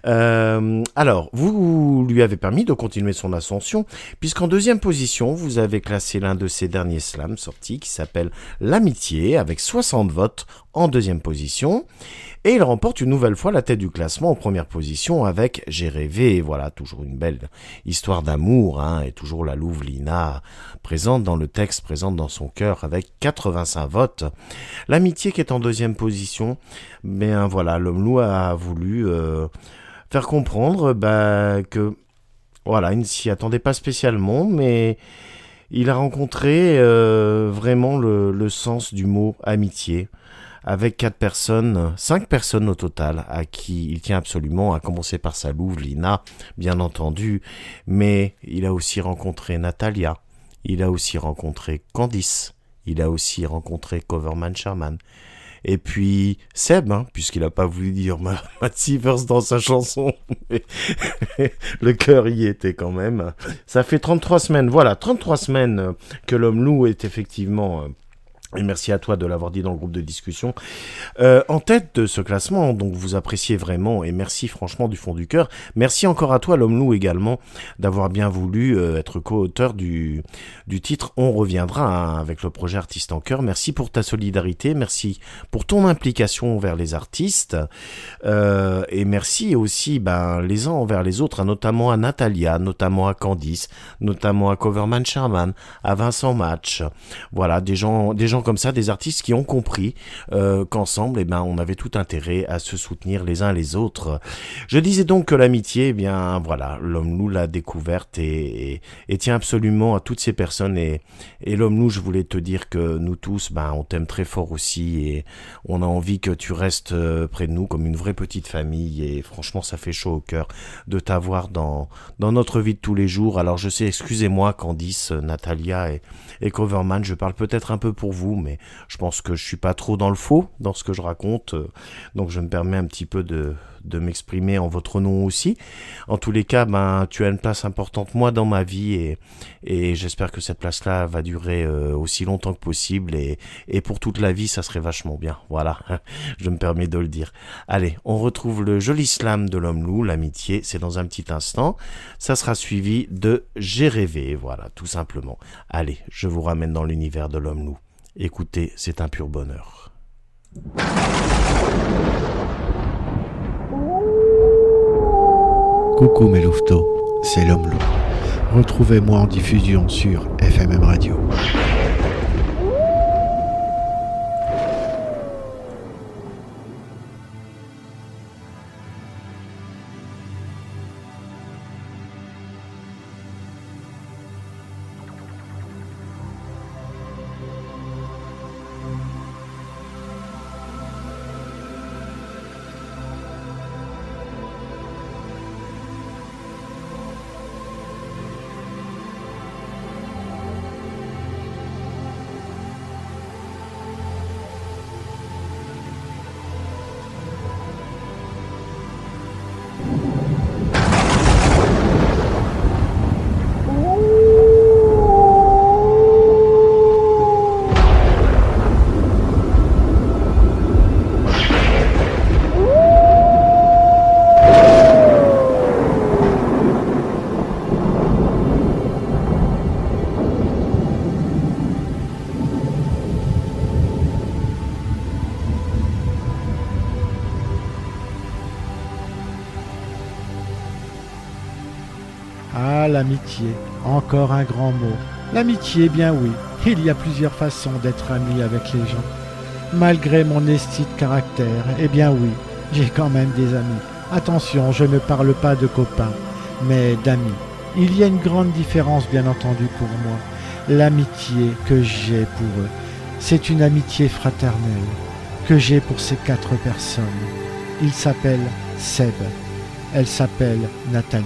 Alors, vous lui avez permis de continuer son ascension, puisqu'en 2e position, vous avez classé l'un de ses derniers slams sortis, qui s'appelle L'Amitié, avec 60 votes en 2e position. Et il remporte une nouvelle fois la tête du classement en 1re position avec J'ai rêvé. Voilà, toujours une belle histoire d'amour, et toujours la louve Lina présente dans le texte, présente dans son cœur avec 85 votes. L'Amitié qui est en 2e position, voilà, l'homme loup a voulu faire comprendre que voilà, il ne s'y attendait pas spécialement, mais il a rencontré vraiment le sens du mot amitié. Avec 5 personnes au total, à qui il tient absolument, à commencer par sa louve, Lina, bien entendu, mais il a aussi rencontré Natalia, il a aussi rencontré Candice, il a aussi rencontré Coverman Sherman, et puis Seb, puisqu'il n'a pas voulu dire Matt Sivers dans sa chanson, mais le cœur y était quand même. Ça fait 33 semaines, voilà, 33 semaines que l'homme loup est effectivement... Et merci à toi de l'avoir dit dans le groupe de discussion. En tête de ce classement, donc vous appréciez vraiment, et merci franchement du fond du cœur. Merci encore à toi, l'homme loup également, d'avoir bien voulu être co-auteur du titre On reviendra avec le projet Artistes en Chœur. Merci pour ta solidarité, merci pour ton implication envers les artistes, et merci aussi les uns envers les autres, notamment à Natalia, notamment à Candice, notamment à Coverman Sherman, à Vincent Match. Voilà, des gens comme ça, des artistes qui ont compris qu'ensemble, on avait tout intérêt à se soutenir les uns les autres. Je disais donc que l'amitié, voilà, l'homme loup l'a découverte et tient absolument à toutes ces personnes. Et l'homme loup, je voulais te dire que nous tous, on t'aime très fort aussi et on a envie que tu restes près de nous comme une vraie petite famille. Et franchement, ça fait chaud au cœur de t'avoir dans notre vie de tous les jours. Alors je sais, excusez-moi Candice, Natalia et Coverman, je parle peut-être un peu pour vous, vous, mais je pense que je suis pas trop dans le faux dans ce que je raconte, donc je me permets un petit peu de m'exprimer en votre nom aussi. En tous les cas, tu as une place importante, moi, dans ma vie, et j'espère que cette place-là va durer aussi longtemps que possible, et pour toute la vie, ça serait vachement bien. Voilà, je me permets de le dire. Allez, on retrouve le joli slam de l'homme loup, l'amitié, c'est dans un petit instant. Ça sera suivi de J'ai rêvé, voilà, tout simplement. Allez, je vous ramène dans l'univers de l'homme loup. Écoutez, c'est un pur bonheur. Coucou mes louveteaux, c'est l'homme loup. Retrouvez-moi en diffusion sur FMM Radio. Ah, l'amitié, encore un grand mot. L'amitié, bien oui, il y a plusieurs façons d'être ami avec les gens. Malgré mon esti de caractère, eh bien oui, j'ai quand même des amis. Attention, je ne parle pas de copains, mais d'amis. Il y a une grande différence, bien entendu, pour moi. L'amitié que j'ai pour eux, c'est une amitié fraternelle que j'ai pour ces 4 personnes. Il s'appelle Seb, elle s'appelle Natalia.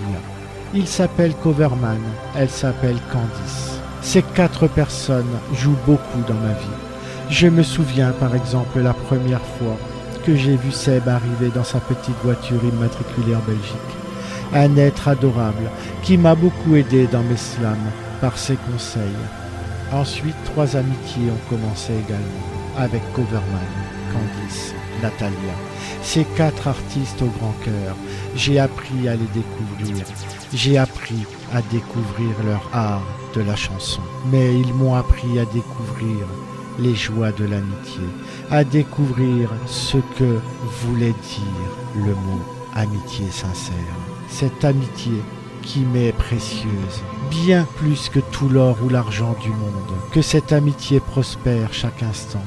Il s'appelle Coverman, elle s'appelle Candice. Ces 4 personnes jouent beaucoup dans ma vie. Je me souviens par exemple la première fois que j'ai vu Seb arriver dans sa petite voiture immatriculée en Belgique. Un être adorable qui m'a beaucoup aidé dans mes slams par ses conseils. Ensuite, 3 amitiés ont commencé également avec Coverman, Candice, Natalia. Ces 4 artistes au grand cœur, j'ai appris à les découvrir. J'ai appris à découvrir leur art de la chanson. Mais ils m'ont appris à découvrir les joies de l'amitié, à découvrir ce que voulait dire le mot amitié sincère. Cette amitié qui m'est précieuse, bien plus que tout l'or ou l'argent du monde. Que cette amitié prospère chaque instant.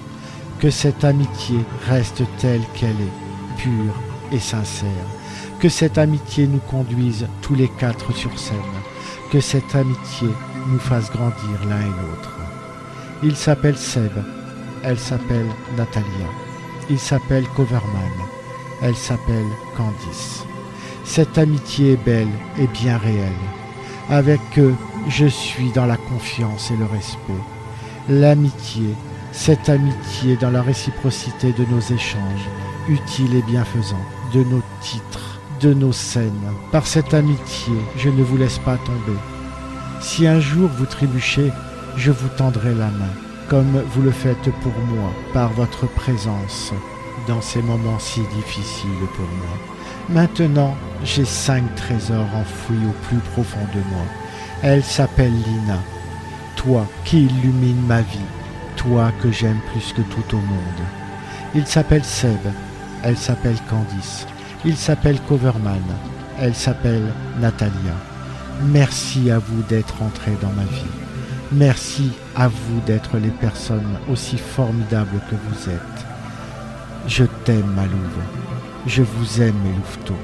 Que cette amitié reste telle qu'elle est, pure et sincère. Que cette amitié nous conduise tous les 4 sur scène. Que cette amitié nous fasse grandir l'un et l'autre. Il s'appelle Seb, elle s'appelle Natalia. Il s'appelle Coverman, elle s'appelle Candice. Cette amitié est belle et bien réelle. Avec eux, je suis dans la confiance et le respect. L'amitié, cette amitié dans la réciprocité de nos échanges, utiles et bienfaisants, de nos titres, de nos scènes. Par cette amitié, je ne vous laisse pas tomber. Si un jour vous trébuchez, je vous tendrai la main, comme vous le faites pour moi, par votre présence dans ces moments si difficiles pour moi. Maintenant, j'ai 5 trésors enfouis au plus profond de moi. Elle s'appelle Lina, toi qui illumines ma vie, toi que j'aime plus que tout au monde. Il s'appelle Seb, elle s'appelle Candice. Il s'appelle Coverman, elle s'appelle Natalia. Merci à vous d'être entrés dans ma vie. Merci à vous d'être les personnes aussi formidables que vous êtes. Je t'aime, ma louve. Je vous aime, mes louveteaux.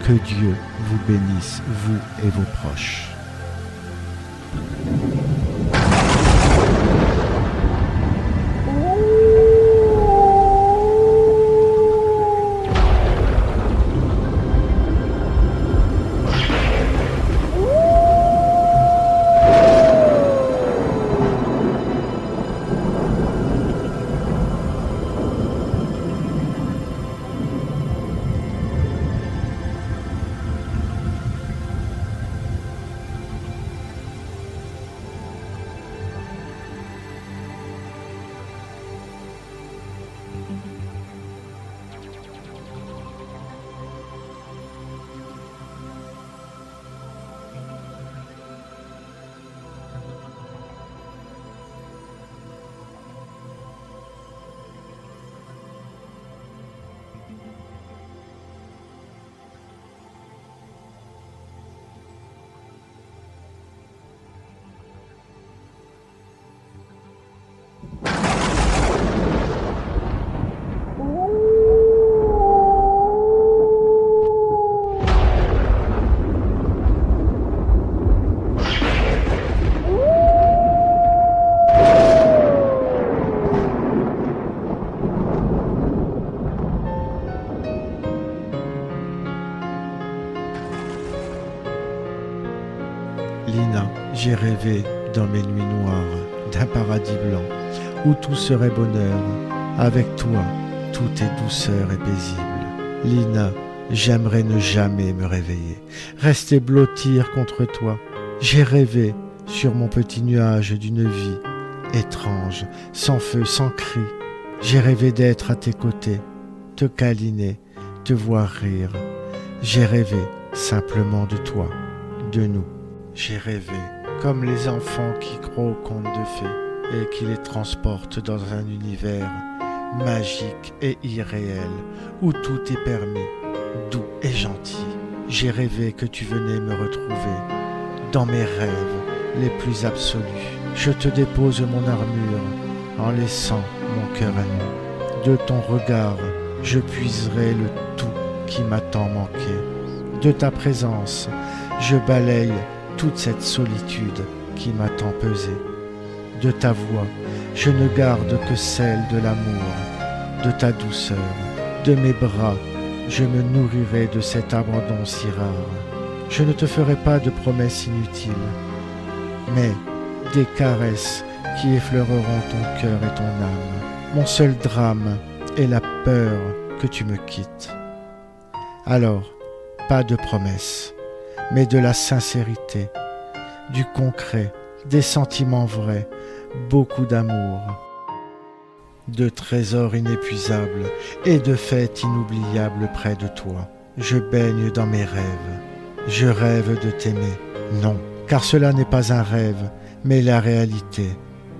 Que Dieu vous bénisse, vous et vos proches. Lina, j'ai rêvé dans mes nuits noires d'un paradis blanc où tout serait bonheur. Avec toi, tout est douceur et paisible. Lina, j'aimerais ne jamais me réveiller, rester blottir contre toi. J'ai rêvé sur mon petit nuage d'une vie étrange, sans feu, sans cri. J'ai rêvé d'être à tes côtés, te câliner, te voir rire. J'ai rêvé simplement de toi, de nous. J'ai rêvé comme les enfants qui croient aux contes de fées et qui les transportent dans un univers magique et irréel où tout est permis, doux et gentil. J'ai rêvé que tu venais me retrouver dans mes rêves les plus absolus. Je te dépose mon armure en laissant mon cœur à nu. De ton regard, je puiserai le tout qui m'a tant manqué. De ta présence, je balaye toute cette solitude qui m'a tant pesé. De ta voix, je ne garde que celle de l'amour, de ta douceur. De mes bras, je me nourrirai de cet abandon si rare. Je ne te ferai pas de promesses inutiles, mais des caresses qui effleureront ton cœur et ton âme. Mon seul drame est la peur que tu me quittes. Alors, pas de promesses, mais de la sincérité, du concret, des sentiments vrais, beaucoup d'amour, de trésors inépuisables et de fêtes inoubliables près de toi. Je baigne dans mes rêves, je rêve de t'aimer. Non, car cela n'est pas un rêve, mais la réalité.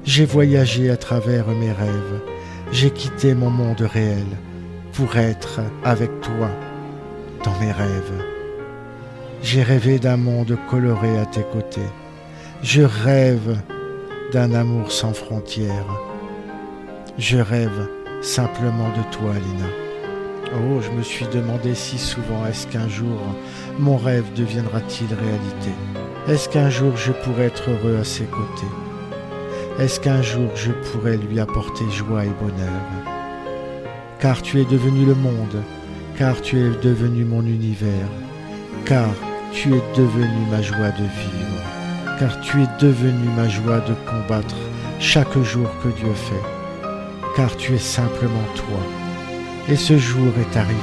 J'ai voyagé à travers mes rêves, j'ai quitté mon monde réel pour être avec toi dans mes rêves. J'ai rêvé d'un monde coloré à tes côtés. Je rêve d'un amour sans frontières. Je rêve simplement de toi, Lina. Oh, je me suis demandé si souvent, est-ce qu'un jour mon rêve deviendra-t-il réalité? Est-ce qu'un jour je pourrai être heureux à ses côtés? Est-ce qu'un jour je pourrai lui apporter joie et bonheur? Car tu es devenu le monde, car tu es devenu mon univers, car tu es devenu ma joie de vivre, car tu es devenu ma joie de combattre chaque jour que Dieu fait, car tu es simplement toi. Et ce jour est arrivé.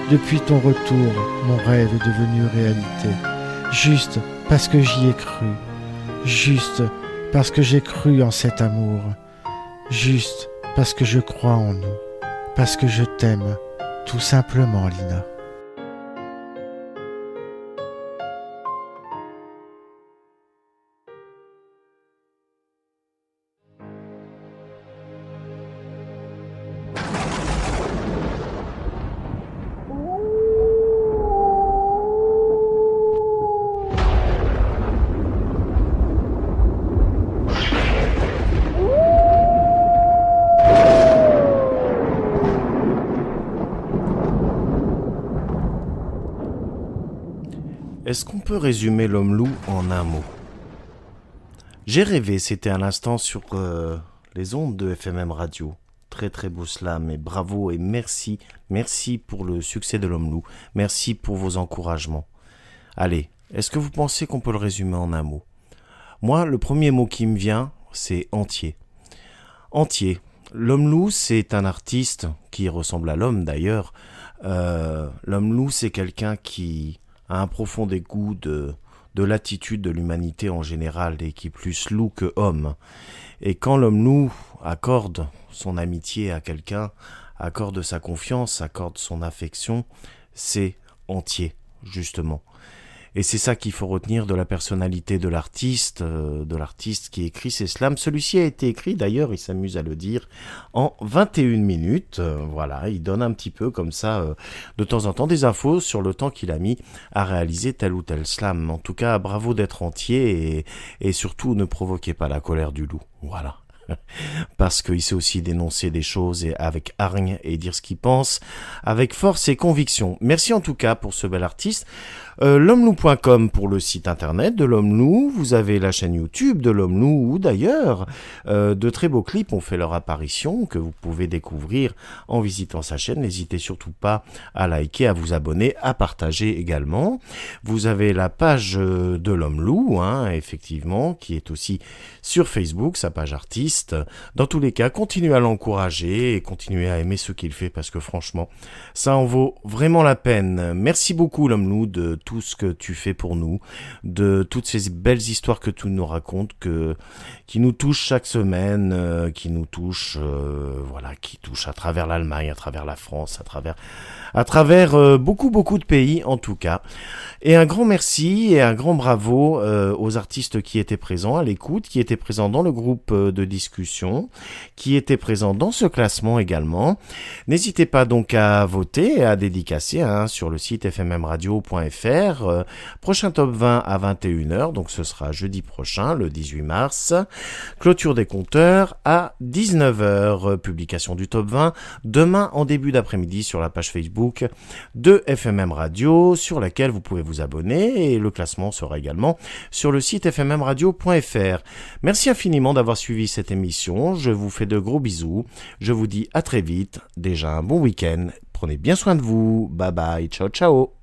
Depuis ton retour, mon rêve est devenu réalité, juste parce que j'y ai cru, juste parce que j'ai cru en cet amour, juste parce que je crois en nous, parce que je t'aime, tout simplement, Lina. Est-ce qu'on peut résumer l'homme-loup en un mot? J'ai rêvé, c'était à l'instant sur les ondes de FMM Radio. Très très beau slam et bravo et merci pour le succès de l'homme-loup. Merci pour vos encouragements. Allez, est-ce que vous pensez qu'on peut le résumer en un mot? Moi, le premier mot qui me vient, c'est entier. Entier. L'homme-loup, c'est un artiste qui ressemble à l'homme d'ailleurs. L'homme-loup, c'est quelqu'un qui a un profond dégoût de l'attitude de l'humanité en général et qui est plus loup que homme. Et quand l'homme-loup accorde son amitié à quelqu'un, accorde sa confiance, accorde son affection, c'est entier, justement. Et c'est ça qu'il faut retenir de la personnalité de l'artiste qui écrit ses slams. Celui-ci a été écrit, d'ailleurs, il s'amuse à le dire, en 21 minutes. Voilà, il donne un petit peu comme ça, de temps en temps, des infos sur le temps qu'il a mis à réaliser tel ou tel slam. En tout cas, bravo d'être entier et surtout ne provoquez pas la colère du loup. Voilà. Parce qu'il sait aussi dénoncer des choses avec hargne et dire ce qu'il pense avec force et conviction. Merci en tout cas pour ce bel artiste. L'Homme-Loup.com pour le site internet de L'Homme-Loup. Vous avez la chaîne YouTube de L'Homme-Loup où d'ailleurs de très beaux clips ont fait leur apparition que vous pouvez découvrir en visitant sa chaîne. N'hésitez surtout pas à liker, à vous abonner, à partager également. Vous avez la page de L'Homme-Loup, effectivement, qui est aussi sur Facebook, sa page artiste. Dans tous les cas, continuez à l'encourager et continuez à aimer ce qu'il fait parce que franchement, ça en vaut vraiment la peine. Merci beaucoup L'Homme-Loup de tout ce que tu fais pour nous, de toutes ces belles histoires que tu nous racontes, qui nous touchent chaque semaine, qui nous touchent, qui touchent à travers l'Allemagne, à travers la France, à travers beaucoup de pays en tout cas. Et un grand merci et un grand bravo aux artistes qui étaient présents à l'écoute, qui étaient présents dans le groupe de discussion, qui étaient présents dans ce classement également. N'hésitez pas donc à voter et à dédicacer sur le site fmmradio.fr. Prochain top 20 à 21h, donc ce sera jeudi prochain, le 18 mars. Clôture des compteurs à 19h. Publication du top 20 demain en début d'après-midi sur la page Facebook de FMM Radio, sur laquelle vous pouvez vous abonner et le classement sera également sur le site fmmradio.fr. Merci infiniment d'avoir suivi cette émission. Je vous fais de gros bisous. Je vous dis à très vite. Déjà un bon week-end. Prenez bien soin de vous. Bye bye. Ciao ciao.